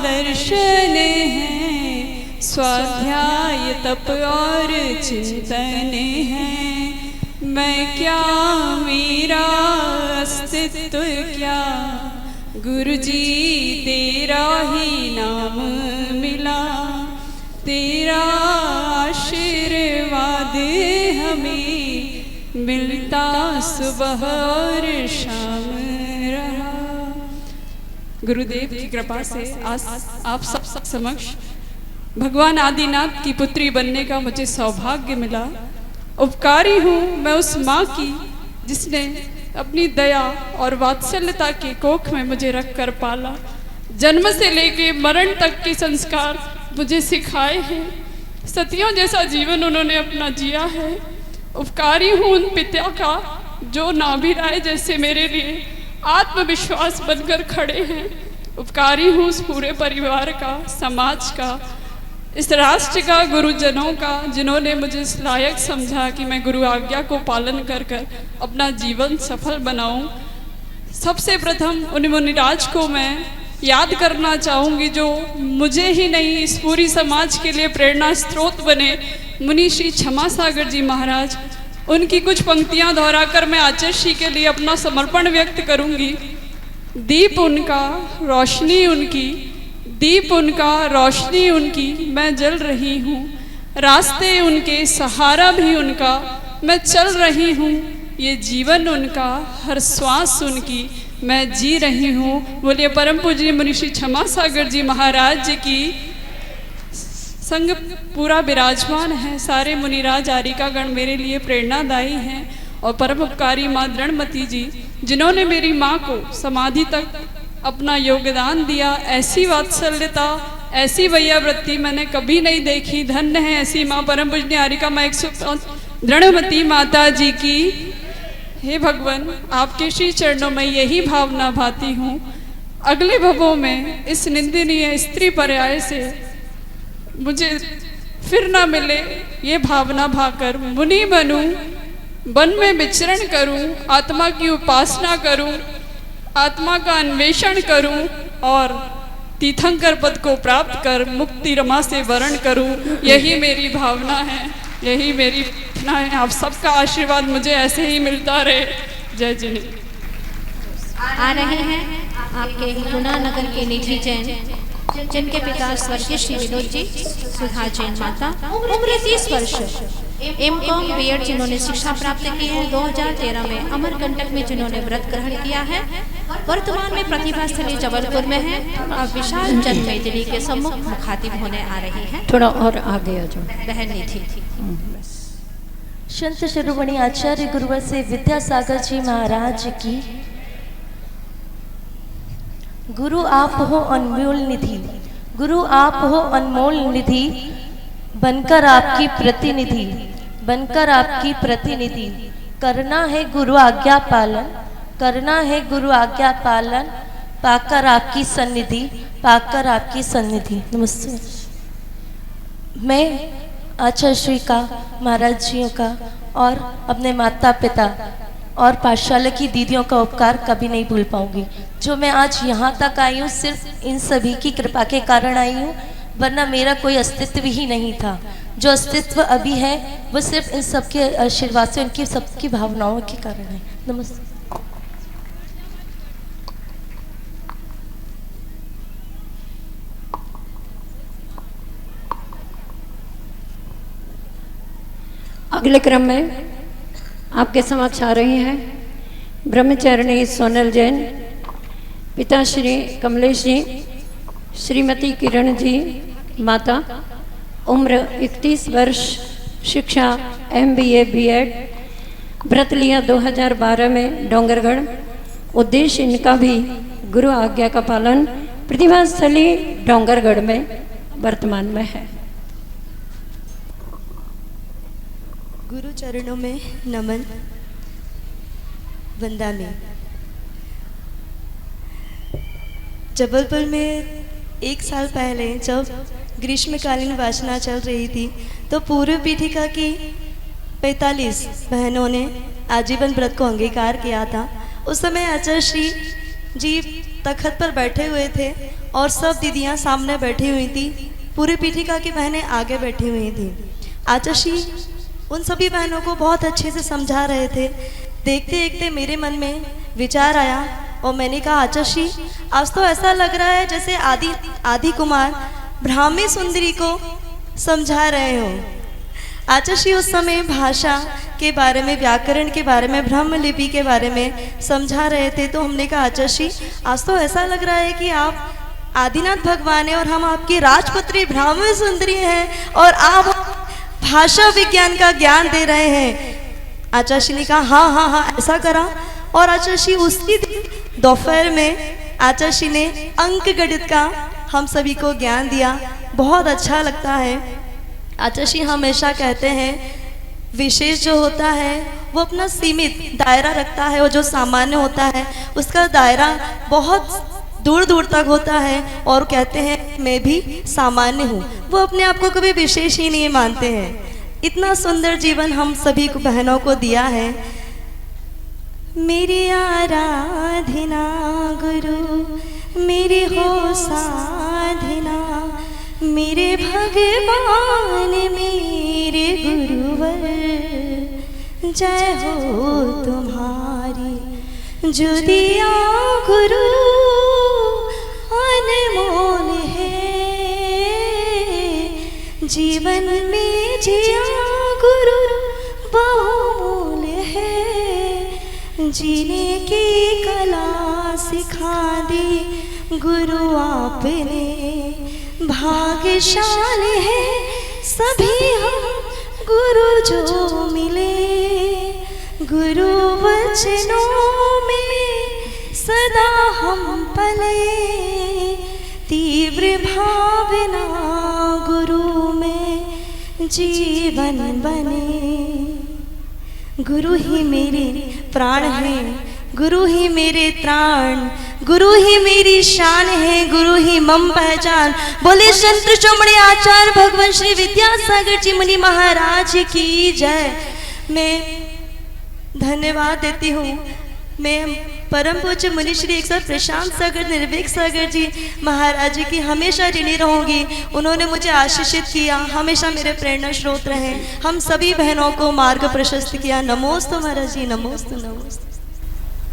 दर्शन है, स्वाध्याय तप और चिंतन है। मैं क्या मेरा अस्तित्व क्या, गुरुजी तेरा ही नाम मिला। तेरा आशीर्वाद हमें मिलता सुबह और शाम रहा। गुरुदेव की कृपा से आज आप सब समक्ष भगवान आदिनाथ की पुत्री बनने का मुझे सौभाग्य मिला। उपकारी हूँ मैं उस माँ की जिसने अपनी दया और वात्सल्यता के कोख में मुझे रखकर पाला। जन्म से लेके मरण तक के संस्कार मुझे सिखाए हैं। सतियों जैसा जीवन उन्होंने अपना जिया है। उपकारी हूँ उन पिता का जो नाभिराय जैसे मेरे लिए आत्मविश्वास बनकर खड़े हैं। उपकारी हूँ उस पूरे परिवार का, समाज का, इस राष्ट्र का, गुरुजनों का, जिन्होंने मुझे इस लायक समझा कि मैं गुरु आज्ञा को पालन कर कर अपना जीवन सफल बनाऊं। सबसे प्रथम उन मुनिराज को मैं याद करना चाहूँगी जो मुझे ही नहीं इस पूरी समाज के लिए प्रेरणा स्रोत बने, मुनि श्री क्षमा सागर जी महाराज। उनकी कुछ पंक्तियाँ दोहराकर मैं आचार्य श्री के लिए अपना समर्पण व्यक्त करूँगी। दीप उनका रोशनी उनकी, दीप उनका रोशनी उनकी, मैं जल रही हूँ। रास्ते उनके सहारा भी उनका, मैं चल रही हूँ। ये जीवन उनका, हर श्वास उनकी, मैं जी रही हूँ। बोलिए परम पूज्य मुनि श्री क्षमा सागर जी महाराज जी की। संग पूरा विराजमान है, सारे मुनिराज आरिका गण मेरे लिए प्रेरणादायी हैं। और परम उपकारी माँ दृढ़मती जी, जिन्होंने मेरी माँ को समाधि तक अपना योगदान दिया। ऐसी वात्सल्यता, ऐसी वैयावृत्ति मैंने कभी नहीं देखी। धन्य है ऐसी माँ परम पूज्य आरिका माँ 105 दृढ़मती माता जी की। हे भगवान, आपके श्री चरणों में यही भावना भाती हूँ, अगले भवों में इस निंदनीय स्त्री पर्याय से मुझे फिर ना मिले, ये भावना भाकर मुनि बनूं, वन में विचरण करूं, आत्मा की उपासना करूं, आत्मा का अन्वेषण करूं और तीर्थंकर पद को प्राप्त कर मुक्ति रमा से वर्ण करूं। यही मेरी भावना है, यही मेरी भावना है। आप सबका आशीर्वाद मुझे ऐसे ही मिलता रहे। जय जिनी। आ रहे हैं आपके गुना नगर के निधि जैन, जिनके पिता स्वर्गीय श्री विनोद जी, सुधा जैन माता, उम्र 30 वर्ष, एम.कॉम बीएड जिन्होंने शिक्षा प्राप्त की है। 2013 में अमरकंटक में जिन्होंने व्रत ग्रहण किया है। वर्तमान में प्रतिभा स्थली जबलपुर में है और विशाल जन मैथिली के सम्मुख मुखातिब होने आ रही है। थोड़ा और आगे आ जाओ। बहन निधि। संत शिरोमणि आचार्य गुरुवर से विद्यासागर जी महाराज की। गुरु आप हो अनमोल निधि, गुरु आप हो अनमोल निधि, बनकर आपकी प्रतिनिधि, बनकर आपकी प्रतिनिधि। करना है गुरु आज्ञा पालन, करना है गुरु आज्ञा पालन, पाकर आपकी सन्निधि, पाकर आपकी सन्निधि। नमस्ते। मैं आचार्य श्री का, महाराज जियों का और अपने माता पिता और पाठशाला की दीदियों का उपकार कभी नहीं भूल पाऊंगी। जो मैं आज यहाँ तक आई हूँ सिर्फ इन सभी की कृपा के कारण आई हूँ, वरना मेरा कोई अस्तित्व ही नहीं था। जो अस्तित्व अभी है वो सिर्फ इन सबके आशीर्वाद से, उनकी सबकी भावनाओं के कारण है। नमस्ते। अगले क्रम में आपके समक्ष आ रही हैं ब्रह्मचारिणी सोनल जैन, पिता श्री कमलेश जी, श्रीमती किरण जी माता, उम्र 31 वर्ष, शिक्षा MBA BEd, व्रत लिया 2012 में डोंगरगढ़। उद्देश्य इनका भी गुरु आज्ञा का पालन, प्रतिभा स्थली डोंगरगढ़ में वर्तमान में है। गुरु चरणों में नमन, वंदना। जबलपुर में 1 साल पहले जब ग्रीष्मकालीन वासना चल रही थी तो पूर्व पीठिका की 45 बहनों ने आजीवन व्रत को अंगीकार किया था। उस समय आचार्य श्री जी तखत पर बैठे हुए थे और सब दीदियां सामने बैठी हुई थी, पूर्व पीठिका की बहनें आगे बैठी हुई थी। आचार्य श्री उन सभी बहनों को बहुत अच्छे से समझा रहे थे। देखते देखते मेरे मन में विचार आया और मैंने कहा, आचार्य श्री आज तो ऐसा लग रहा है जैसे आदि कुमार ब्राह्मी सुंदरी को समझा रहे हो। आचार्य श्री उस समय भाषा के बारे में, व्याकरण के बारे में, ब्रह्म लिपि के बारे में समझा रहे थे। तो हमने कहा, आचार्य श्री आज तो ऐसा लग रहा है कि आप आदिनाथ भगवान है और हम आपकी राजपुत्री ब्राह्मी सुंदरी हैं और आप भाषा विज्ञान का ज्ञान दे रहे हैं। आचार्य श्री ने कहा, हाँ हाँ हाँ ऐसा करा। और आचार्य श्री उसी दिन दोपहर में आचार्य श्री ने अंक गणित का हम सभी को ज्ञान दिया। बहुत अच्छा लगता है। आचार्य श्री हमेशा कहते हैं विशेष जो होता है वो अपना सीमित दायरा रखता है और जो सामान्य होता है उसका दायरा बहुत दूर दूर तक होता है। और कहते हैं मैं भी सामान्य हूँ। वो अपने आप को कभी विशेष ही नहीं मानते हैं। इतना सुंदर जीवन हम सभी को बहनों को दिया है। मेरी आराधना गुरु मेरी हो साधना, मेरे भगवान मेरे गुरुवर, जय हो तुम्हारी जो दिया गुरु अनमोल है, जीवन में जिया गुरु बहुमूल है, जीने की कला सिखा दी गुरु आपने, भाग्यशाली है सभी हम गुरु जो मिले, गुरु वचनों में सदा हम पले, तीव्र भावना गुरु में जीवन बने, गुरु ही मेरे प्राण हैं, गुरु ही मेरे त्राण, गुरु ही मेरी शान है, गुरु ही मम पहचान। बोले संत शिरोमणि आचार्य भगवान श्री विद्यासागर जी मुनि महाराज की जय। मैं धन्यवाद देती हूँ, मैं परम पूज्य मुनि श्री एक सर प्रशांत सागर निर्भीक सागर जी महाराज जी की हमेशा ऋणी रहूंगी। उन्होंने मुझे आशीषित किया, हमेशा मेरे प्रेरणा स्रोत रहे, हम सभी बहनों को मार्ग प्रशस्त किया। नमोस्तु महाराज जी, नमोस्तु नमोस्तु।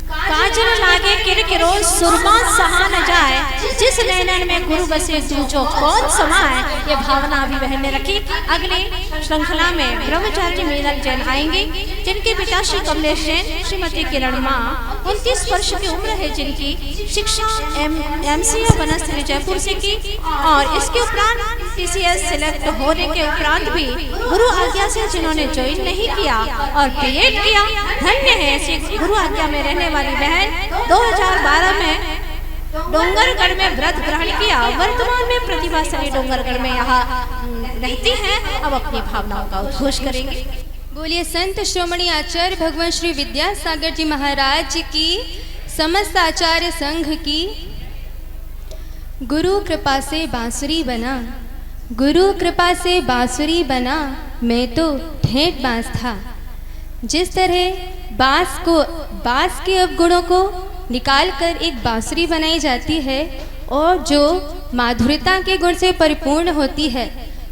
काजल लागे किरकिरो सुरमा सहा न जाए, जिस नैनन में गुरु बसे जो कौन समाए, ये भावना अभी बहन ने रखी। अगले श्रृंखला में ब्रह्मचारी मीनल जैन आएंगे, जिनके पिता श्री कमलेश जैन, श्रीमती किरण माँ 29 वर्ष की उम्र है, जिनकी शिक्षा MCA वनस्थली जयपुर से की, और इसके उपरांत TCS सिलेक्ट होने के उपरांत भी गुरु आज्ञा से जिन्होंने ज्वाइन नहीं किया और क्रिएट किया, धन्य है ऐसी गुरु आज्ञा में रहने वाली बहन। 2012 में डोंगरगढ़ में व्रत ग्रहण किया, वर्तमान में प्रतिभाशाली डोंगरगढ़ में यहाँ रहती हैं। अब अपनी भावनाओं का उद्घोष करेंगे। बोलिए संत शिरोमणि आचार्य भगवान श्री विद्यासागर जी महाराज की, समस्त आचार्य संघ की। गुरु कृपा से बांसुरी बना, गुरु कृपा से बांसुरी बना, मैं तो ठेठ बांस था। जिस तरह बांस के अवगुणों को निकालकर एक बांसुरी बनाई जाती है और जो माधुर्यता के गुण से परिपूर्ण होती है,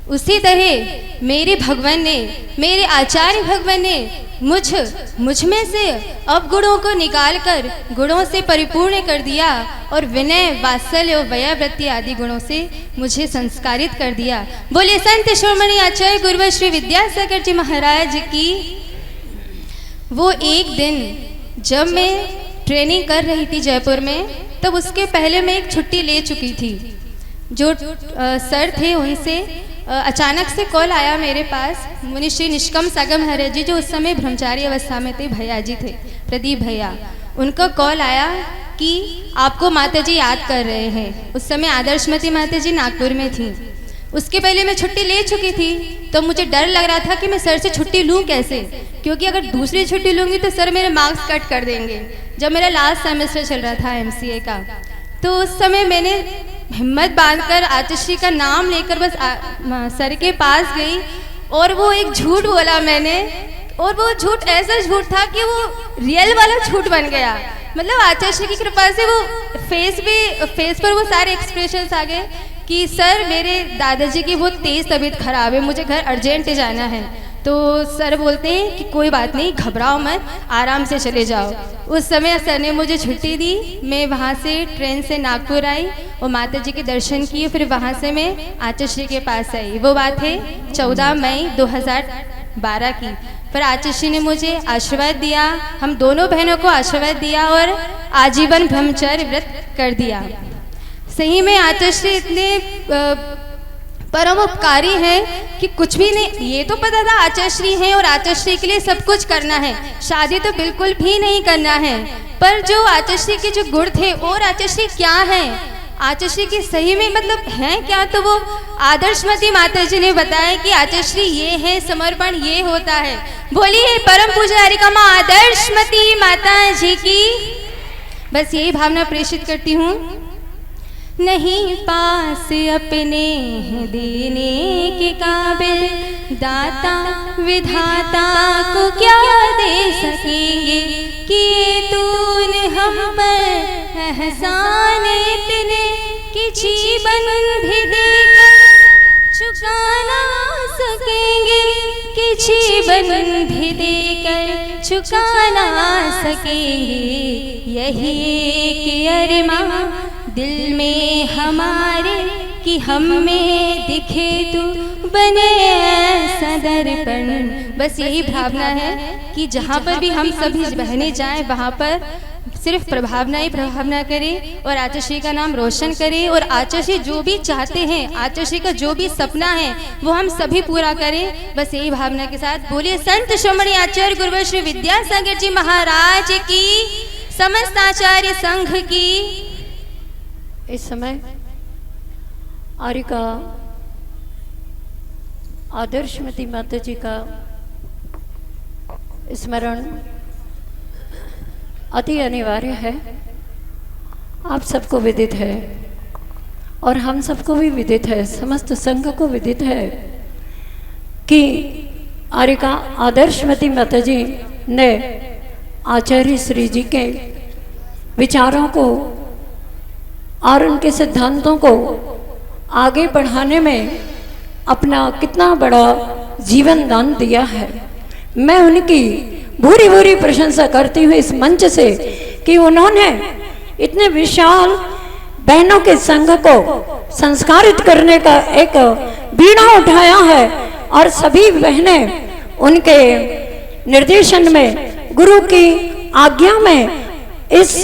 उसी तरह मेरे भगवान ने, मेरे आचार्य भगवान ने मुझ में से अवगुणों को निकालकर गुणों से परिपूर्ण कर दिया और विनय, वात्सल्य और वयावृत्ति आदि गुणों से मुझे संस्कारित कर दिया। बोले संत शिरोमणि आचार्य गुरुवर श्री विद्यासागर जी महाराज की। वो एक दिन जब मैं ट्रेनिंग कर रही थी जयपुर में, तब उसके पहले मैं एक छुट्टी ले चुकी थी। जो सर थे उनसे अचानक से कॉल आया मेरे पास, मुनि श्री निष्कम सागर महाराज जी जो उस समय ब्रह्मचारी अवस्था में थे, भैया जी थे, प्रदीप भैया, उनका कॉल आया कि आपको माता जी याद कर रहे हैं। उस समय आदर्शमती माता जी नागपुर में थी। उसके पहले मैं छुट्टी ले चुकी थी, तो मुझे डर लग रहा था कि मैं सर से छुट्टी लूँ कैसे, क्योंकि अगर दूसरी छुट्टी लूँगी तो सर मेरे मार्क्स कट कर देंगे। जब मेरा लास्ट सेमेस्टर चल रहा था MCA का, तो उस समय मैंने हिम्मत बांधकर आतिशी का नाम लेकर बस सर के पास गई और वो एक झूठ बोला मैंने, और वो झूठ ऐसा झूठ था कि वो रियल वाला झूठ बन गया। मतलब आतिशी की कृपा से वो फेस पर वो सारे एक्सप्रेशंस आ गए कि सर मेरे दादाजी की बहुत तेज़ तबीयत खराब है, मुझे घर अर्जेंट जाना है। तो सर बोलते हैं कि कोई बात नहीं, घबराओ मत, आराम से चले जाओ। उस समय सर ने मुझे छुट्टी दी। मैं वहाँ से ट्रेन से नागपुर आई और माता जी के दर्शन किए, फिर वहाँ से मैं आतिशी के पास आई। वो बात है 14 मई 2012 की। पर आतिशी ने मुझे आशीर्वाद दिया, हम दोनों बहनों को आशीर्वाद दिया और आजीवन ब्रह्मचर्य व्रत कर दिया। सही में आतिशी इतने परम उपकारी है कि कुछ भी नहीं, ये तो पता था आचार्यश्री हैं और आचार्यश्री के लिए सब कुछ करना है, शादी तो बिल्कुल भी नहीं करना है। पर जो आचार्यश्री के जो गुण थे, और आचार्यश्री क्या हैं, आचार्यश्री की सही में मतलब हैं क्या, तो वो आदर्शमती माता जी ने बताया कि आचार्यश्री ये है, समर्पण ये होता है। बोलिए परम पूज्य हरिका माँ आदर्शमती माता जी की। बस यही भावना प्रेषित करती हूँ। नहीं पास अपने देने के काबिल, दाता विधाता को क्या दे सकेंगे, किए तूने हम पर एहसान इतने कि जीवन भी देकर चुका ना सकेंगे, कि जीवन भी देकर चुका ना सकेंगे। यही एक अरमां दिल में हमारे कि हम में दिखे तू बने ऐसा दर्पण। बस यही भावना है कि जहाँ पर भी हम सभी बहनें जाएं वहाँ पर सिर्फ प्रभावना ही प्रभावना करें और आचार्य का नाम रोशन करें, और आचार्य जो भी चाहते हैं, आचार्य का जो भी सपना है वो हम सभी पूरा करें। बस यही भावना के साथ बोलिए संत शिरोमणि आचार्य गुरुवर श्री विद्यासागर जी महाराज की, समस्त आचार्य संघ की। इस समय आर्यका आदर्शमती माता जी का स्मरण अति अनिवार्य है। आप सबको विदित है और हम सबको भी विदित है, समस्त संघ को विदित है कि आर्यका आदर्शमती माता जी ने आचार्य श्री जी के विचारों को और उनके सिद्धांतों को आगे बढ़ाने में अपना कितना बड़ा जीवन दान दिया है। मैं उनकी भूरी भूरी प्रशंसा करती हूँ इस मंच से कि उन्होंने इतने विशाल बहनों के संघ को संस्कारित करने का एक बीड़ा उठाया है और सभी बहनें उनके निर्देशन में, गुरु की आज्ञा में इस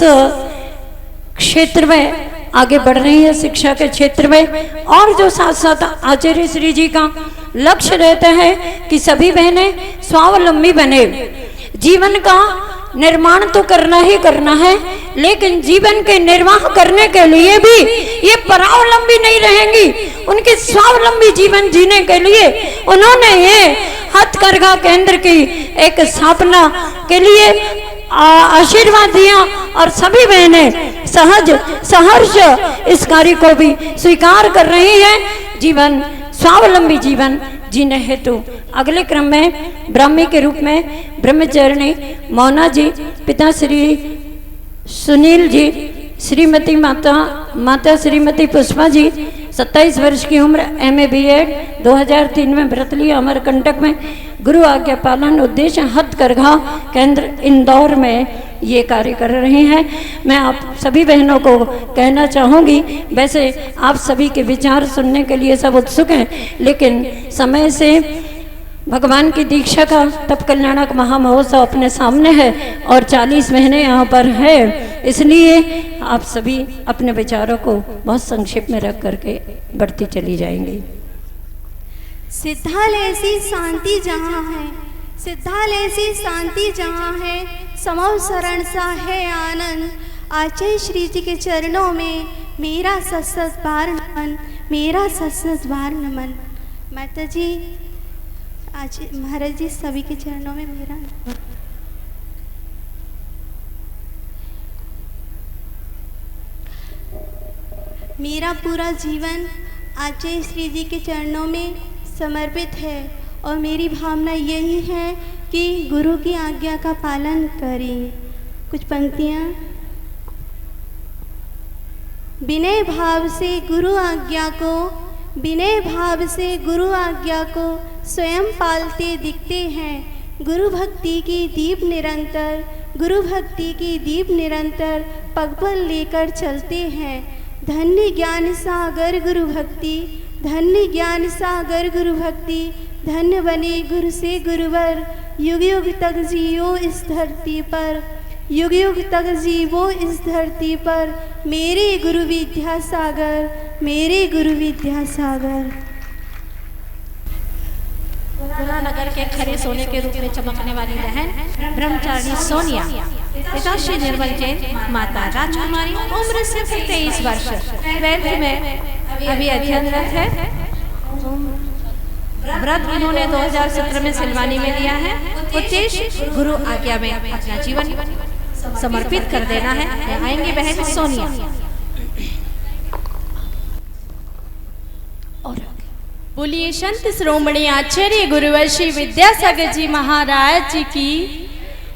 क्षेत्र में आगे बढ़ रही है, शिक्षा के क्षेत्र में। और जो साथ साथ आचार्य श्री जी का लक्ष्य रहता है कि सभी बहनें स्वावलंबी बने। जीवन का निर्माण तो करना ही करना है, लेकिन जीवन के निर्वाह करने के लिए भी ये परावलंबी नहीं रहेंगी। उनके स्वावलंबी जीवन जीने के लिए उन्होंने ये हथकरघा केंद्र की एक स्थापना के लिए आशीर्वाद दिया और सभी बहनें सहर्ष इस कार्य को भी स्वीकार कर रही हैं। जीवन स्वावलंबी जीवन जीने हेतु अगले क्रम में ब्राह्मी के रूप में ब्रह्मचारिणी मोना जी, पिता श्री सुनील जी, श्रीमती माता श्रीमती पुष्पा जी, 27 वर्ष की उम्र, MA BEd, 2003 में व्रत लिया अमरकंटक में। गुरु आज्ञा पालन उद्देश्य हथकरघा केंद्र इंदौर में ये कार्य कर रही हैं। मैं आप सभी बहनों को कहना चाहूँगी, वैसे आप सभी के विचार सुनने के लिए सब उत्सुक हैं, लेकिन समय से भगवान की दीक्षा का तप कल्याणक महामहोत्सव अपने सामने है और 40 महीने यहाँ पर है, इसलिए आप सभी अपने विचारों को बहुत संक्षेप में रख करके बढ़ती चली जाएंगी। सिद्धाल ऐसी शांति जहाँ है, सिद्धाल ऐसी शांति जहाँ है, समो शरण सा है आनंद। आचार्य श्री जी के चरणों में मेरा सत बार नमन, मेरा सत बार नमन। माता जी, आज महाराज जी सभी के चरणों में मेरा नमन। मेरा पूरा जीवन आचार्य श्री जी के चरणों में समर्पित है और मेरी भावना यही है कि गुरु की आज्ञा का पालन करें। कुछ पंक्तियाँ। विनय भाव से गुरु आज्ञा को, विनय भाव से गुरु आज्ञा को स्वयं पालते दिखते हैं। गुरु भक्ति की दीप निरंतर, गुरु भक्ति की दीप निरंतर पग पर लेकर चलते हैं। धन्य ज्ञान सागर गुरु भक्ति, धन्य ज्ञान सागर गुरु भक्ति, धन्य बने गुरु से गुरुवर। युग युग तक जियो इस धरती पर, युग युग तक जीवो इस धरती पर। मेरे गुरु विद्यासागर, मेरे गुरु विद्यासागर। नगर के खरे सोने के रूप में चमकने वाली बहन ब्रह्मचारिणी सोनिया, पिता श्री निर्मल जैन, माता राजकुमारी, उम्र सिर्फ 23 वर्ष, 12th में अभी अध्ययनरत है। व्रत इन्होंने 2017 में सिलवानी में लिया है। उद्देश्य गुरु आज्ञा में अपना जीवन समर्पित कर देना है। आएंगे बहन सोनिया। बोलिए संत शिरोमणि आचार्य गुरुवर श्री विद्यासागर जी महाराज जी की।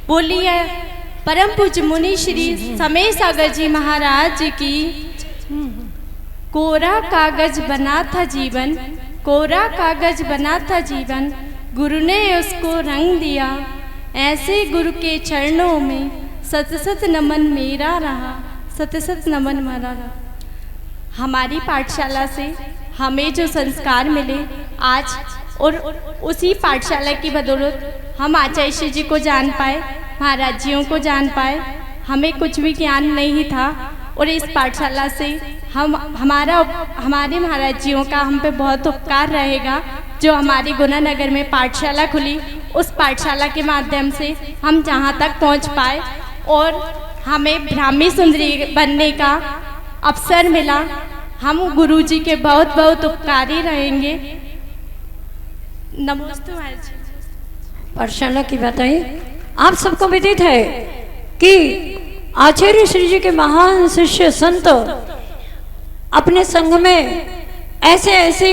बोलिए परम पूज्य मुनि श्री समय सागर जी महाराज की कोरा कागज बना था जीवन, कोरा कागज बना था जीवन, गुरु ने उसको रंग दिया। ऐसे गुरु के चरणों में सत सत नमन मेरा रहा, सत सत नमन मेरा रहा। हमारी पाठशाला से हमें जो संस्कार मिले आज, और उसी पाठशाला की बदौलत हम आचार्य श्री जी को जान पाए, महाराज जियों को जान पाए। हमें कुछ भी ज्ञान नहीं था और इस पाठशाला से हमारे महाराज जियों का हम पे बहुत उपकार रहेगा। जो हमारी गुनानगर में पाठशाला खुली, उस पाठशाला के माध्यम से हम जहाँ तक पहुँच पाए और हमें ब्राह्मी सुंदरी बनने का अवसर मिला। हम गुरु जी के बहुत बहुत उपकारी रहेंगे। नमस्ते महाराज जी। पाठशाला की बताइए, आप सबको विदित है कि आचार्य श्री जी के महान शिष्य संत अपने संघ में ऐसे ऐसे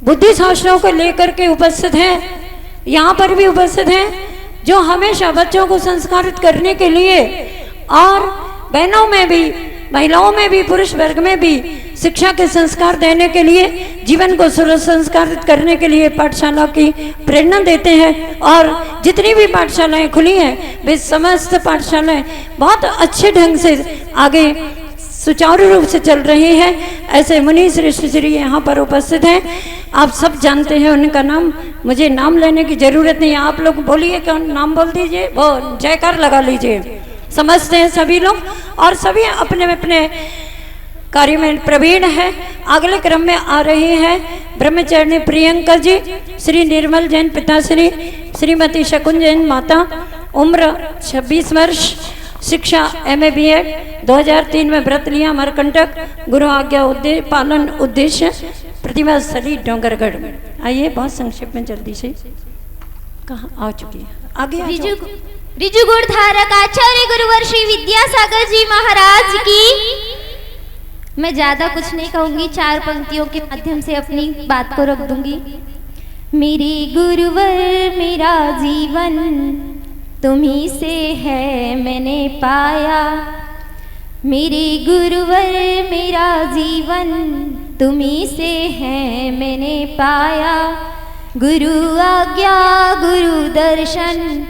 बुद्धि शास्त्रों को लेकर के उपस्थित हैं, यहाँ पर भी उपस्थित हैं, जो हमेशा बच्चों को संस्कारित करने के लिए और बहनों में भी, महिलाओं में भी, पुरुष वर्ग में भी शिक्षा के संस्कार देने के लिए, जीवन को संस्कारित करने के लिए पाठशाला की प्रेरणा देते हैं। और जितनी भी पाठशालाएं खुली हैं, वे समस्त पाठशालाएं बहुत अच्छे ढंग से आगे सुचारू रूप से चल रही है। ऐसे मुनि श्रेष्ठ श्री यहाँ पर उपस्थित हैं, आप सब जानते हैं उनका नाम, मुझे नाम लेने की जरूरत नहीं है। आप लोग बोलिए, कौन नाम बोल दीजिए, वो जयकार लगा लीजिए। समझते हैं सभी लोग और सभी अपने अपने कार्य में प्रवीण है। अगले क्रम में आ रही है ब्रह्मचारिणी प्रियंका जी, श्री निर्मल जैन पिताश्री, श्रीमती शकुन जैन माता, उम्र 26 वर्ष, शिक्षा MA BEd, 2003 में व्रत लिया, अमरकंटक, गुरु आज्ञा पालन उद्देश्य, प्रतिभा स्थली डोंगरगढ़। आइए बहुत संक्षेप में जल्दी से, कहाँ आ चुकी है, आगे ऋजुगुण धारक आचार्य गुरुवर श्री विद्यासागर जी महाराज की। मैं ज्यादा कुछ नहीं कहूंगी, 4 पंक्तियों के माध्यम से अपनी बात को रख दूंगी। मेरे गुरुवर मेरा जीवन तुम्ही से है मैंने पाया, मेरे गुरुवर मेरा जीवन तुम्ही से है मैंने पाया। गुरु आज्ञा गुरु दर्शन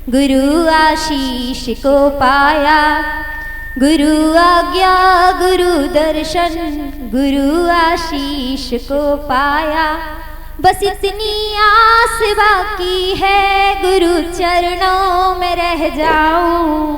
गुरु आशीष को पाया, गुरु आज्ञा गुरु दर्शन गुरु आशीष को पाया। बस इतनी आस बाकी है गुरु चरणों में रह जाऊं,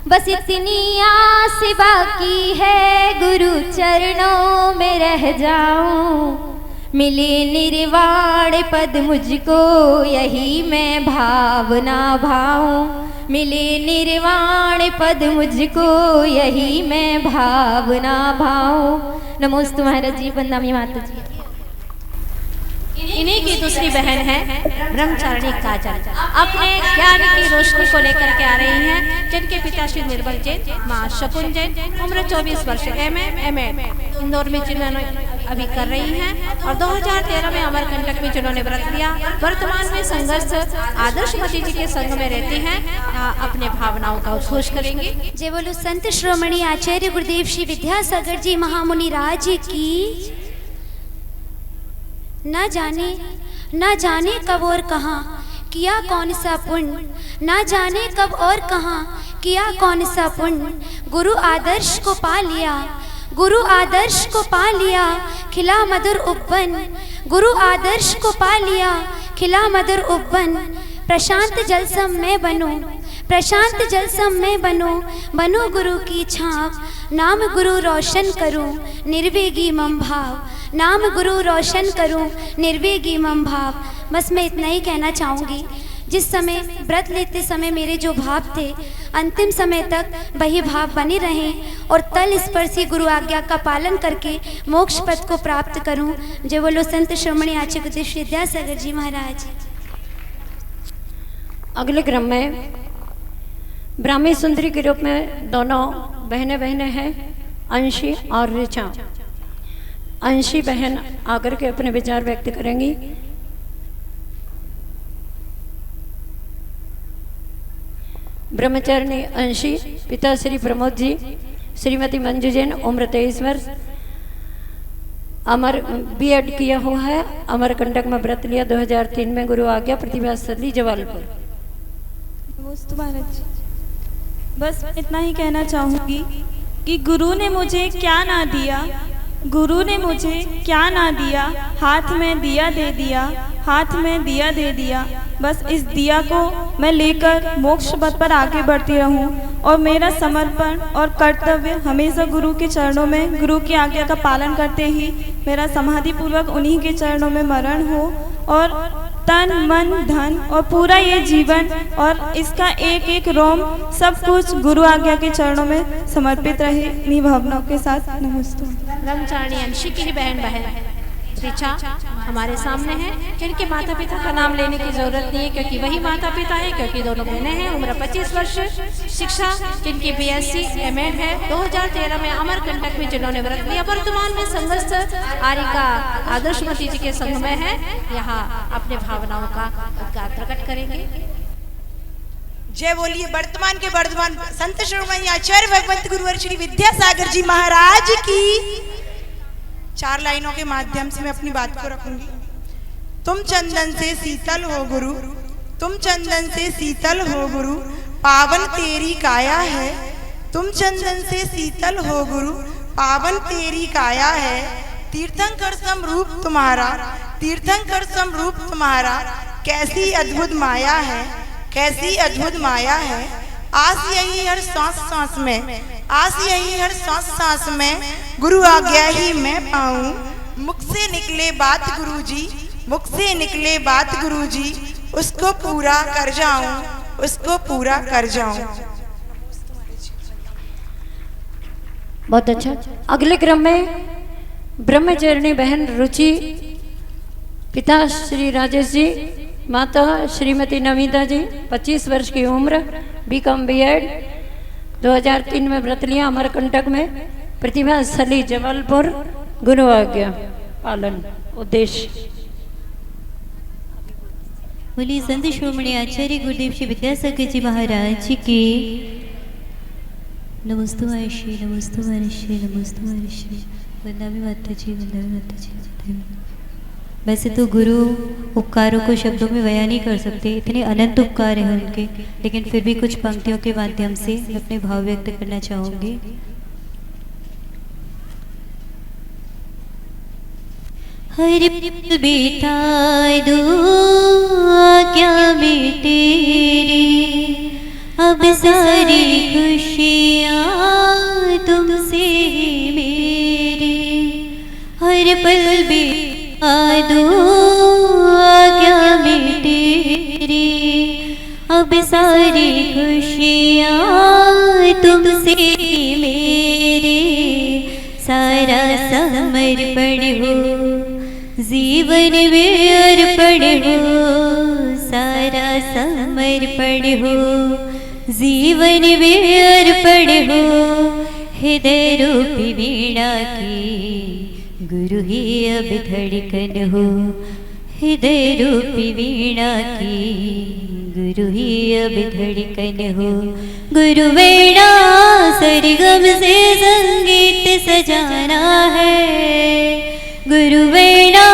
बस इतनी आस बाकी है गुरु चरणों में रह जाऊं। मिले निर्वाण पद मुझको यही मैं भावना भाऊं, मिले निर्वाण पद मुझको यही मैं भावना भाऊं। नमोस्तु महाराज जी, वंदनामी माता जी। इन्हीं की दूसरी बहन है ब्रह्मचारिणी काजल, अपने ज्ञान की रोशनी को लेकर के आ रही हैं, जिनके पिता श्री निर्मल जैन, माँ शकुन जैन, उम्र 24 वर्ष, MA इंदौर में जिन्होंने अभी कर रही हैं, और 2013 में अमरकंटक में जिन्होंने व्रत लिया। वर्तमान में संघर्ष आदर्शमती जी के संघ में रहती हैं, अपने भावनाओं का उद्घोष करेंगे। जय बोलो संत श्रोमणी आचार्य गुरुदेव श्री विद्यासागर जी महामुनि राज की। न जाने कब और कहाँ किया कौन सा पुण्य, न जाने कब और कहाँ किया कौन सा पुण्य। गुरु आदर्श को पा लिया, गुरु आदर्श को पा लिया, खिला मधुर उपवन। गुरु आदर्श को पा लिया, खिला मधुर उपवन। प्रशांत जलसम में बनो, प्रशांत जलसम में बनो, बनो गुरु की छाप। नाम गुरु रोशन करूं निर्वेगी मम भाव, नाम गुरु रोशन करूं निर्वेगी मम भाव। बस मैं इतना ही कहना चाहूँगी, जिस समय व्रत लेते समय मेरे जो भाव थे, अंतिम समय तक वही भाव बने रहें और तल स्पर्शी गुरु आज्ञा का पालन करके मोक्ष पद को प्राप्त करूं। जय बोलो संत श्रोमणी आचार्य गुरुदेव विद्यासागर जी महाराज। अगले क्रम में ब्राह्मी सुंदरी के रूप में दोनों बहनें हैं, अंशी और ऋचा। अंशी बहन आकर के अपने विचार व्यक्त करेंगी। ब्रह्मचारिणी अंशी, पिता श्री प्रमोद जी, श्रीमती मंजू जैन, उम्र 23 वर्ष, अमर बीएड किया हुआ है, अमरकंटक में व्रत लिया 2003 में, गुरु आज्ञा, प्रतिभा सली जबलपुर। नमस्ते महाराज। बस इतना ही कहना चाहूँगी कि गुरु ने मुझे क्या ना दिया, गुरु ने मुझे क्या ना दिया, हाथ में दिया दे दिया, हाथ में दिया दे दिया। बस इस दिया को मैं लेकर मोक्ष पथ पर आगे बढ़ती रहूं और मेरा समर्पण और कर्तव्य हमेशा गुरु के चरणों में, गुरु की आज्ञा का पालन करते ही मेरा समाधि पूर्वक उन्हीं के चरणों में मरण हो और तन मन धन और पूरा ये जीवन और इसका एक एक रोम सब कुछ गुरु आज्ञा के चरणों में समर्पित रहे। इन्हीं भावनाओं के साथ नमस्ते। ब्रह्मचारिणी अंशी की ही बहन ऋचा हमारे सामने है। जिनके माता पिता का नाम लेने की जरूरत नहीं है क्योंकि वही माता पिता है, क्योंकि दोनों बहनें हैं। उम्र 25 वर्ष, शिक्षा जिनकी BSc MA है। 2013 में अमरकंटक में जिन्होंने व्रत लिया, वर्तमान में संघस्थ आरिका आदर्शमती जी के संघ में है। यहाँ अपने भावनाओं का उद्गार प्रकट करेंगे। जय बोलिए वर्तमान के वर्धमान संत शिरोमणि आचार्य भगवंत गुरुवर श्री विद्यासागर जी महाराज की। 4 लाइनों के माध्यम से मैं अपनी बात को रखूंगी। तुम चंदन से शीतल हो गुरु, तुम चंदन से शीतल हो गुरु, पावन तेरी काया है। तुम चंदन से शीतल हो गुरु, पावन तेरी काया है। तीर्थंकर सम रूप तुम्हारा, तीर्थंकर सम रूप तुम्हारा, कैसी अद्भुत माया है, कैसी अद्भुत माया है। आस यही हर सांस सांस में, आस यही हर सांस सांस में, गुरु आज्ञा ही मैं पाऊं। मुख से निकले बात गुरु जी, मुख से निकले बात गुरु जी, उसको पूरा कर जाऊं, उसको पूरा कर जाऊं। बहुत अच्छा। अगले क्रम में ब्रह्मचारिणी बहन रुचि, पिता श्री राजेश जी, माता श्रीमती नमिता जी, 25 वर्ष की उम्र, BCom BEd, 2003 में व्रत लिया अमरकंटक में, प्रतिभा सली जबलपुर, गुरु आज्ञा पालन। उद्देश्य बोली संत शिरोमणि आचार्य गुरुदेव श्री विद्यासागर जी महाराज की। नमस्तु महर्षि, नमस्तु महर्षि, नमस्तु महर्षि। वंदनामि माता जी, वंदनामि माता जी। वैसे तो गुरु उपकारों को शब्दों में बयान नहीं कर सकते, इतने अनंत उपकार हैं उनके, लेकिन फिर भी कुछ पंक्तियों के माध्यम से अपने भाव व्यक्त करना चाहूँगी। हर पल बिताए दो क्या मैं तेरी, अब सारी खुशियाँ तुमसे ही मेरी। हर पल दो क्या मैं तेरी, अब सारी खुशियाँ तुमसे मेरी। सारा समर्पण हो, जीवन में अर्पण हो, सारा समर्पण हो, जीवन में अर्पण हो। हृदय रूपी वीणा की गुरु ही अब धड़कन हो, हृदय रूपी वीणा की गुरु ही अब धड़कन हो। गुरु वीणा सरगम से संगीत सजाना है, गुरु वीणा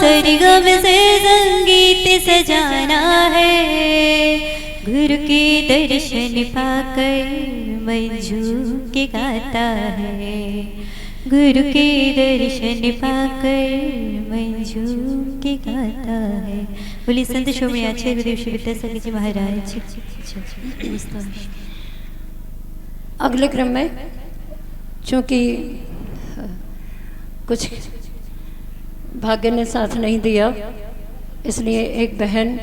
सरगम से संगीत सजाना है। गुरु के दर्शन पाकर मन झूम के गाता है, गुरु के दर्शन पाकर मन झूम के गाता है। बोली संत शिरोमणि आचार्य गुरुदेव श्री विद्यासागर जी महाराज। अगले क्रम में चूंकि कुछ भाग्य ने साथ नहीं दिया, इसलिए एक बहन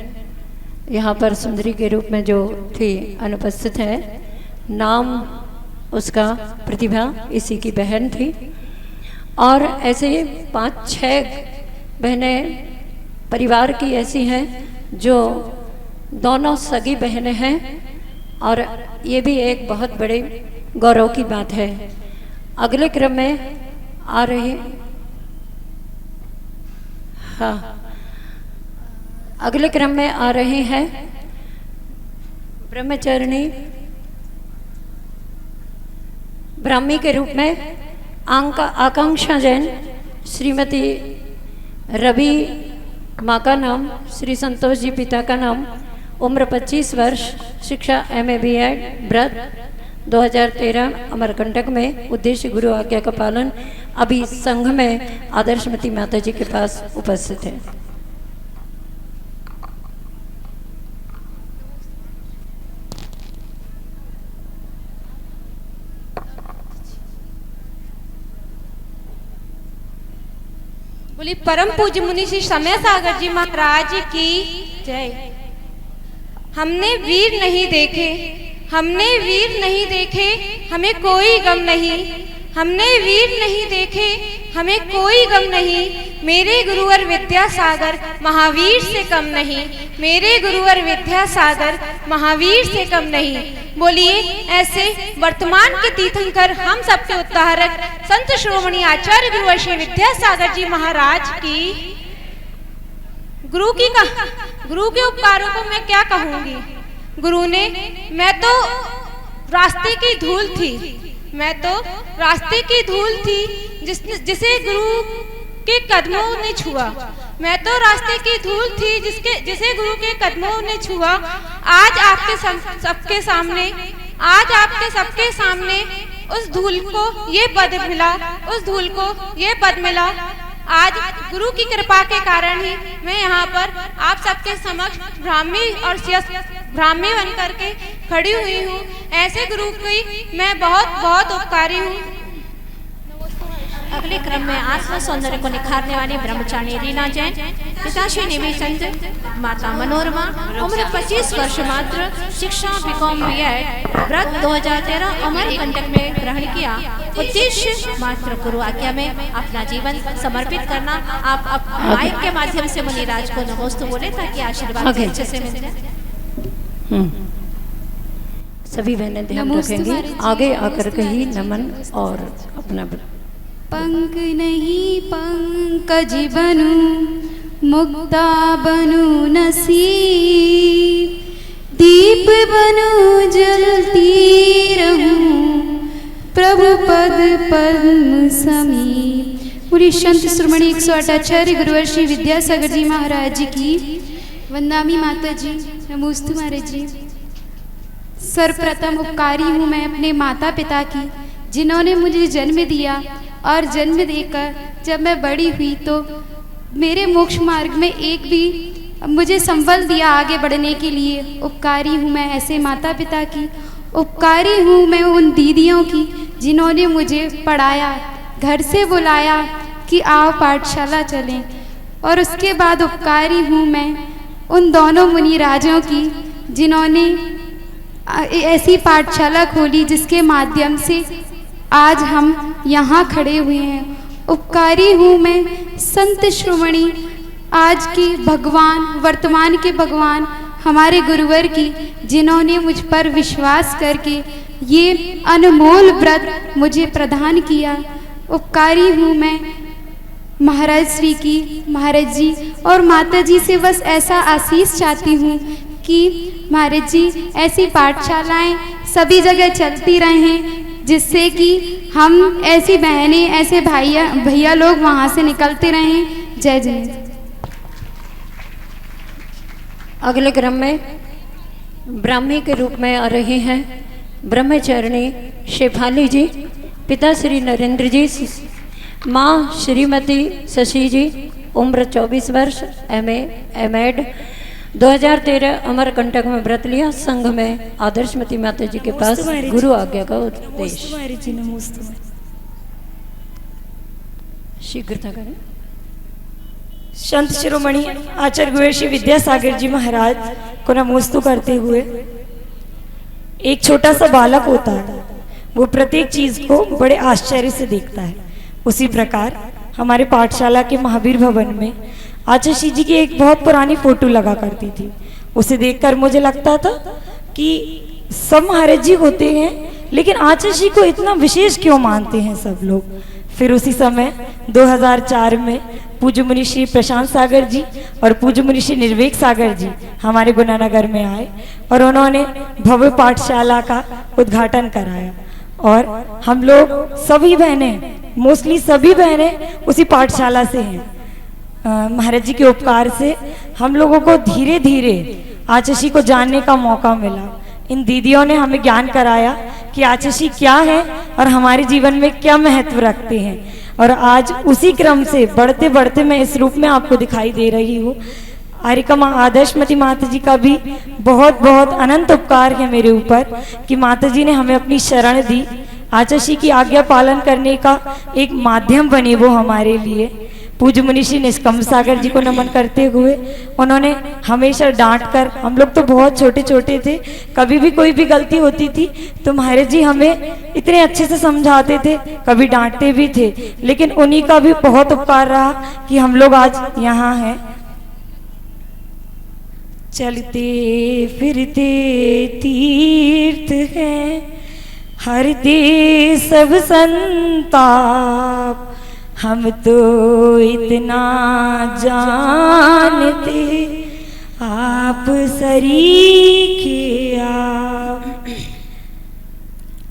यहाँ पर सुंदरी के रूप में जो थी अनुपस्थित है। नाम उसका प्रतिभा, इसी की बहन थी। और ऐसे 5-6 बहनें परिवार की ऐसी हैं जो दोनों सगी बहनें हैं, और ये भी एक बहुत बड़े गौरव की बात है। अगले क्रम में आ रही, हाँ, अगले क्रम में आ रहे हैं ब्रह्मचारिणी ब्राह्मी के रूप में आकांक्षा जैन, श्रीमती रवि माँ का नाम, श्री संतोष जी पिता का नाम, उम्र 25 वर्ष, शिक्षा MA BEd, व्रत 2013 अमरकंटक में, उद्देश्य गुरु आज्ञा का पालन। अभी संघ में आदर्शमती माता जी के पास उपस्थित है। बोली परम पूज्य मुनि श्री समय सागर जी महाराज की जय। हमने वीर नहीं देखे, हमने वीर नहीं देखे, हमें कोई गम नहीं, हमने वीर नहीं देखे, हमें कोई गम नहीं, मेरे गुरुवर विद्यासागर महावीर से कम नहीं, मेरे गुरुवर विद्यासागर महावीर से कम नहीं। बोलिए ऐसे वर्तमान के तीर्थंकर हम सबके उद्धारक संत श्रोमणी आचार्य गुरुवर श्री विद्यासागर जी महाराज की। गुरु के उपकारों को मैं क्या कहूंगी। गुरु ने, मैं तो रास्ते की धूल थी, मैं तो रास्ते की धूल थी जिसे गुरु के कदमों ने छुआ, मैं तो रास्ते की धूल थी जिसे गुरु के कदमों ने छुआ। आज आपके सबके सामने उस धूल को ये पद मिला, उस धूल को ये पद मिला। आज गुरु की कृपा के कारण ही मैं यहाँ पर आप सबके समक्ष ब्राह्मी बन करके खड़ी हुई हूँ। ऐसे गुरु की मैं बहुत बहुत उपकारी हूँ। अगले क्रम में आत्म सौंदर्य को निखारने वाली ब्रह्मचारिणी रीना जैन, पिताश्री निमिचंद, माता मनोरमा, उम्र 25 वर्ष मात्र, शिक्षा BCom BEd, व्रत 2013 अमरकंटक में ग्रहण किया। उद्देश्य मात्र गुरु आज्ञा में अपना जीवन समर्पित करना। आप माइक के माध्यम से मुनिराज को नमोस्तु बोले ताकि आशीर्वाद अच्छे से मिल जाए। सभी बहनें ध्यान रखेंगी, आगे आकर के ही नमन और अपना पंख नहीं पंकज बनू, मुक्ता बनू नसीब, दीप बनू जलती रहूं, प्रभु पद पद्म समीप। पूरी संत श्रोमणी 108 आचार्य गुरुवर श्री विद्यासागर जी महाराज की वंदामी माता जी, नमोस्तु महाराज जी। सर्वप्रथम उपकारी हूँ मैं अपने माता पिता की, जिन्होंने मुझे जन्म दिया और जन्म देकर जब मैं बड़ी हुई तो मेरे मोक्ष मार्ग में एक भी मुझे संबल दिया आगे बढ़ने के लिए। उपकारी हूँ मैं ऐसे माता पिता की, उपकारी हूँ मैं उन दीदियों की जिन्होंने मुझे पढ़ाया, घर से बुलाया कि आओ पाठशाला चलें। और उसके बाद उपकारी हूँ मैं उन दोनों मुनि राजों की जिन्होंने ऐसी पाठशाला खोली जिसके माध्यम से आज हम यहाँ खड़े हुए हैं। उपकारी हूँ मैं संत श्रोमणी आज के भगवान, वर्तमान के भगवान हमारे गुरुवर की, जिन्होंने मुझ पर विश्वास करके ये अनमोल व्रत मुझे प्रदान किया। उपकारी हूँ मैं महाराज श्री की, महाराज जी और माता जी से बस ऐसा आशीष चाहती हूँ कि महाराज जी ऐसी पाठशालाएं सभी जगह चलती रहें, जिससे कि हम ऐसी बहनें, ऐसे भैया लोग वहाँ से निकलते रहें। जय जय। अगले क्रम में ब्राह्मी के रूप में आ रहे हैं ब्रह्मचारिणी शेफाली जी, पिता श्री नरेंद्र जी, माँ श्रीमती शशि जी, उम्र 24 वर्ष, MA MEd, 2013 अमरकंटक में व्रत लिया। संघ में आदर्शमती माता जी के पास गुरु आज्ञा का उपदेश। शीघ्रता करें। संत शिरोमणि आचार्य गुरु श्री विद्यासागर जी महाराज को नमोस्तु करते हुए, एक छोटा सा बालक होता है, वो प्रत्येक चीज को बड़े आश्चर्य से देखता है। उसी प्रकार हमारे पाठशाला के महावीर भवन में आचार्य जी की एक बहुत पुरानी फोटो लगा करती थी। उसे देखकर मुझे लगता था कि सब महाराज जी होते हैं, लेकिन आचार्य जी को इतना विशेष क्यों मानते हैं सब लोग। फिर उसी समय 2004 में पूज्य मुनि श्री प्रशांत सागर जी और पूज्य मुनि श्री निर्वेक सागर जी हमारे गुनानगर में आए और उन्होंने भव्य पाठशाला का उद्घाटन कराया। और हम लोग सभी बहनें, मोस्टली सभी बहनें उसी पाठशाला से हैं। महाराज जी के उपकार से हम लोगों को धीरे धीरे आचशी को जानने का मौका मिला। इन दीदियों ने हमें ज्ञान कराया कि आचशी क्या है और हमारे जीवन में क्या महत्व रखते हैं। और आज उसी क्रम से बढ़ते बढ़ते मैं इस रूप में आपको दिखाई दे रही हूँ। आर्यका माँ आदर्शमती माता जी का भी बहुत बहुत अनंत उपकार है मेरे ऊपर कि माता जी ने हमें अपनी शरण दी। आचशी की आज्ञा पालन करने का एक माध्यम बने वो हमारे लिए। पूज्य मुनि श्री निष्कंभ सागर जी को नमन करते हुए उन्होंने हमेशा डांट कर, हम लोग तो बहुत छोटे छोटे थे, कभी भी कोई भी गलती होती थी तो महाराज जी हमें इतने अच्छे से समझाते थे, कभी डांटते भी थे, लेकिन उन्हीं का भी बहुत उपकार रहा कि हम लोग आज यहाँ हैं। चलते फिरते तीर्थ हैं, हर दे सब संताप, हम तो इतना जानते आप सरीखे आप।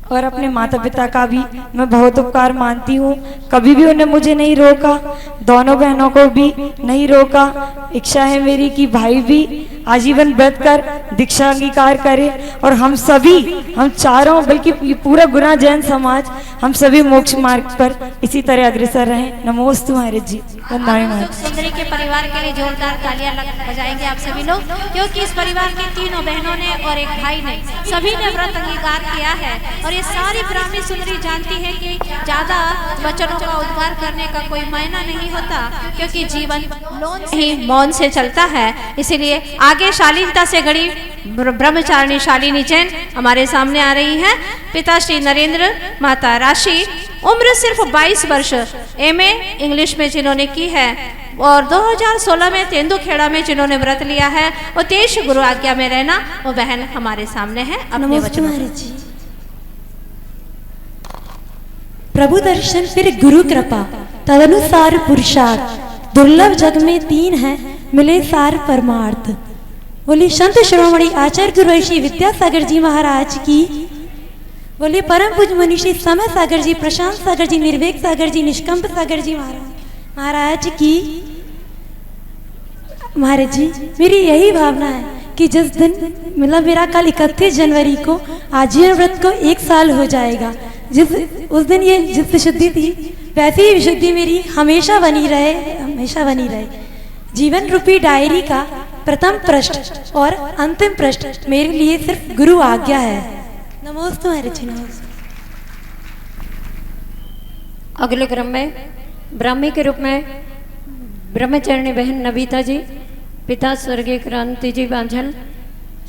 और अपने माता पिता का भी मैं बहुत उपकार मानती हूँ। कभी भी उन्हें मुझे नहीं रोका, दोनों बहनों को भी नहीं रोका। इच्छा है मेरी कि भाई भी आजीवन व्रत कर दीक्षा अंगीकार करे और हम सभी, हम चारों, बल्कि पूरा गुना जैन समाज, हम सभी मोक्ष मार्ग पर इसी तरह अग्रसर रहें। नमोस्तु महाराज जी। सुंदरी के परिवार के लिए जोरदार तालियां बजाएंगे आप सभी लोग, क्योंकि इस परिवार की तीनों बहनों ने और एक भाई ने, सभी ने व्रत अंगीकार किया है। और ये सारी ब्राह्मणी सुंदरी जानती है कि ज्यादा वचनों का उद्गार करने का कोई मायना नहीं होता, क्योंकि जीवन लोन ही मौन से चलता है। इसीलिए आगे शालीनता से घड़ी ब्रह्मचारिणी शालिनी जैन हमारे सामने आ रही हैं। पिता श्री नरेंद्र, माता राशि, उम्र सिर्फ 22 वर्ष, MA इंग्लिश में जिन्होंने की है और 2016 में तेंदुखेड़ा में जिन्होंने व्रत लिया है और तेज गुरु आज्ञा में रहना, वो बहन हमारे सामने है। अपने वचन प्रभु दर्शन फिर गुरु कृपा, तदनुसार पुरुषार्थ, दुर्लभ जग में 3 हैं, मिले सार परमार्थ। बोली संत शिरोमणि आचार्य गुरु श्री विद्यासागर जी महाराज की। बोले परम पूज्य मुनि श्री समय सागर जी, प्रशांत सागर जी, निर्वेक सागर जी, निष्कंप सागर जी महाराज की। महाराज जी, मेरी यही भावना है कि जिस दिन, मतलब मेरा कल 31 जनवरी को आजीवन व्रत को 1 साल हो जाएगा। उस दिन ये जिस विशुद्धि थी वैसी ही विशुद्धि मेरी हमेशा बनी रहे, हमेशा बनी रहे। जीवन रूपी डायरी का प्रथम पृष्ठ और अंतिम पृष्ठ मेरे लिए सिर्फ गुरु आज्ञा है। नमोस्तु महाराज जी। नमस्ते। अगले क्रम में ब्राह्मी के रूप में ब्रह्मचारिणी बहन नविता जी, पिता स्वर्गीय क्रांति जी बांझल,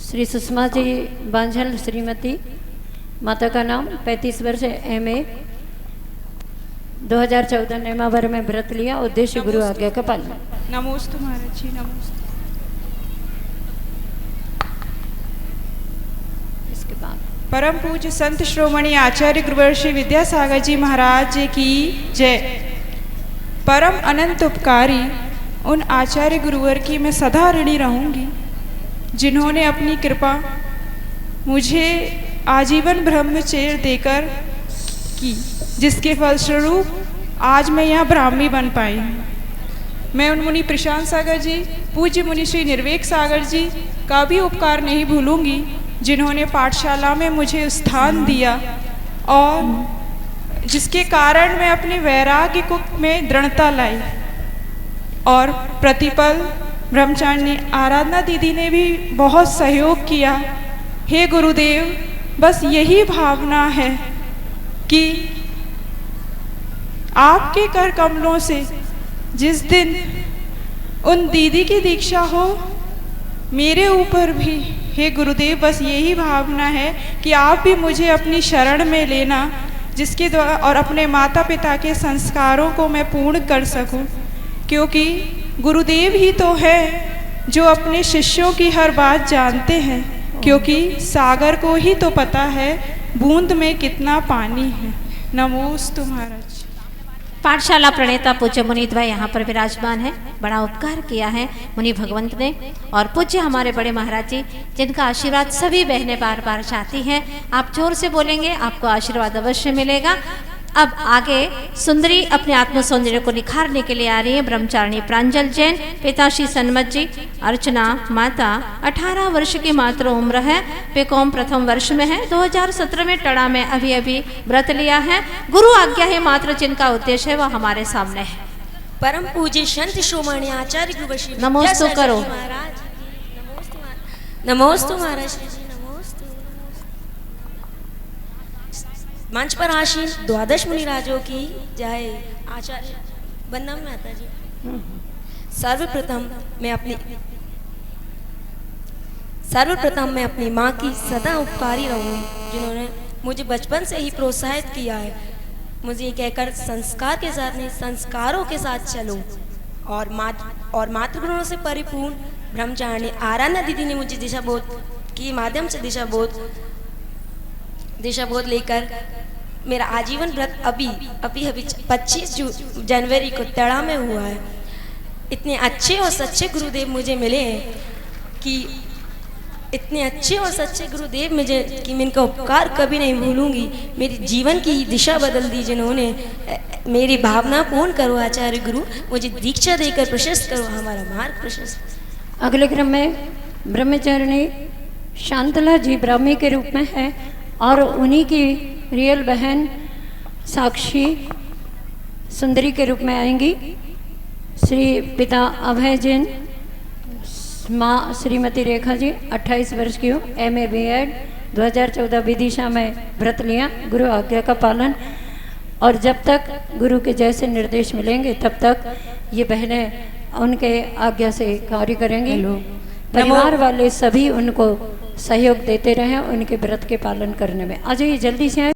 श्री सुषमा जी बांझल श्रीमती, माता का नाम 35 वर्ष, MA, 2014 नेमावर में व्रत लिया, उद्देश्य गुरु आज्ञा का पालन। नमोस्तु महाराज जी। नमोस्तु। इसके बाद परम पूज्य संत श्रोमणी आचार्य गुरुवर श्री विद्यासागर जी महाराज की जय। परम अनंत उपकारी उन आचार्य गुरुवर की मैं सदा ऋणी रहूंगी, जिन्होंने अपनी कृपा मुझे आजीवन ब्रह्मचर्य देकर की, जिसके फलस्वरूप आज मैं यहाँ ब्राह्मी बन पाई हूँ। मैं उन मुनि प्रशांत सागर जी, पूज्य मुनि श्री निर्वेक सागर जी का भी उपकार नहीं भूलूंगी, जिन्होंने पाठशाला में मुझे स्थान दिया और जिसके कारण मैं अपने वैराग्य को में दृढ़ता लाई। और प्रतिपल ब्रह्मचारिणी आराधना दीदी ने भी बहुत सहयोग किया। हे गुरुदेव, बस यही भावना है कि आपके कर कमलों से जिस दिन उन दीदी की दीक्षा हो, मेरे ऊपर भी, हे गुरुदेव, बस यही भावना है कि आप भी मुझे अपनी शरण में लेना, जिसके द्वारा और अपने माता पिता के संस्कारों को मैं पूर्ण कर सकूं, क्योंकि गुरुदेव ही तो है जो अपने शिष्यों की हर बात जानते हैं, क्योंकि सागर को ही तो पता है बूंद में कितना पानी है। नमोस्तु महाराज। पाठशाला प्रणेता पूज्य मुनिद्वय यहाँ पर विराजमान है। बड़ा उपकार किया है मुनि भगवंत ने। और पूज्य हमारे बड़े महाराज जी, जिनका आशीर्वाद सभी बहनें बार बार चाहती हैं। आप जोर से बोलेंगे, आपको आशीर्वाद अवश्य मिलेगा। अब आगे सुंदरी अपने आत्म सौंदर्य को निखारने के लिए आ रही है। ब्रह्मचारिणी प्रांजल जैन, पिताश्री सन्मत जी, अर्चना माता 18 वर्ष की मात्र उम्र है, बीकॉम प्रथम वर्ष में है, 2017 में टड़ा में अभी अभी व्रत लिया है। गुरु आज्ञा है मात्र जिनका उद्देश्य है वह हमारे सामने है। परम पूज्य संत श्रोमणी आचार्य गुरुवशी नमोस्तु करो। नमोस्तु महाराज जी, मंच पर आसीन द्वादश मुनिराजों की जय। आचार्य वंदन माता जी। सर्वप्रथम मैं अपनी माँ की सदा उपकारी रहूँगी, जिन्होंने मुझे बचपन से ही प्रोत्साहित किया है। मुझे ये कहकर संस्कार के साथ नहीं संस्कारों के साथ चलूं और मातृगुणों से परिपूर्ण ब्रह्मचारिणी आराधना दीदी ने मुझे दिशाबोध के माध्यम से दिशाबोध लेकर मेरा आजीवन व्रत अभी 25 जनवरी को तड़ा में हुआ है। इतने अच्छे और सच्चे गुरुदेव मुझे मिले हैं कि मैं इनका उपकार कभी नहीं भूलूंगी। मेरी जीवन की दिशा बदल दी जिन्होंने। मेरी भावना पूर्ण करो आचार्य गुरु, मुझे दीक्षा देकर प्रशस्त करो, हमारा मार्ग प्रशस्त। अगले क्रम में ब्रह्मचारिणी शांतला जी ब्राह्मी के रूप में है और उन्हीं की रियल बहन साक्षी सुंदरी के रूप में आएंगी। श्री पिता अभय जैन, माँ श्रीमती रेखा जी 28 वर्ष की हो, MA BEd, 2014 विदिशा में व्रत लिया, गुरु आज्ञा का पालन। और जब तक गुरु के जैसे निर्देश मिलेंगे तब तक ये बहनें उनके आज्ञा से कार्य करेंगी। परिवार वाले सभी उनको सहयोग देते रहें उनके व्रत के पालन करने में। आ जाइए जल्दी से।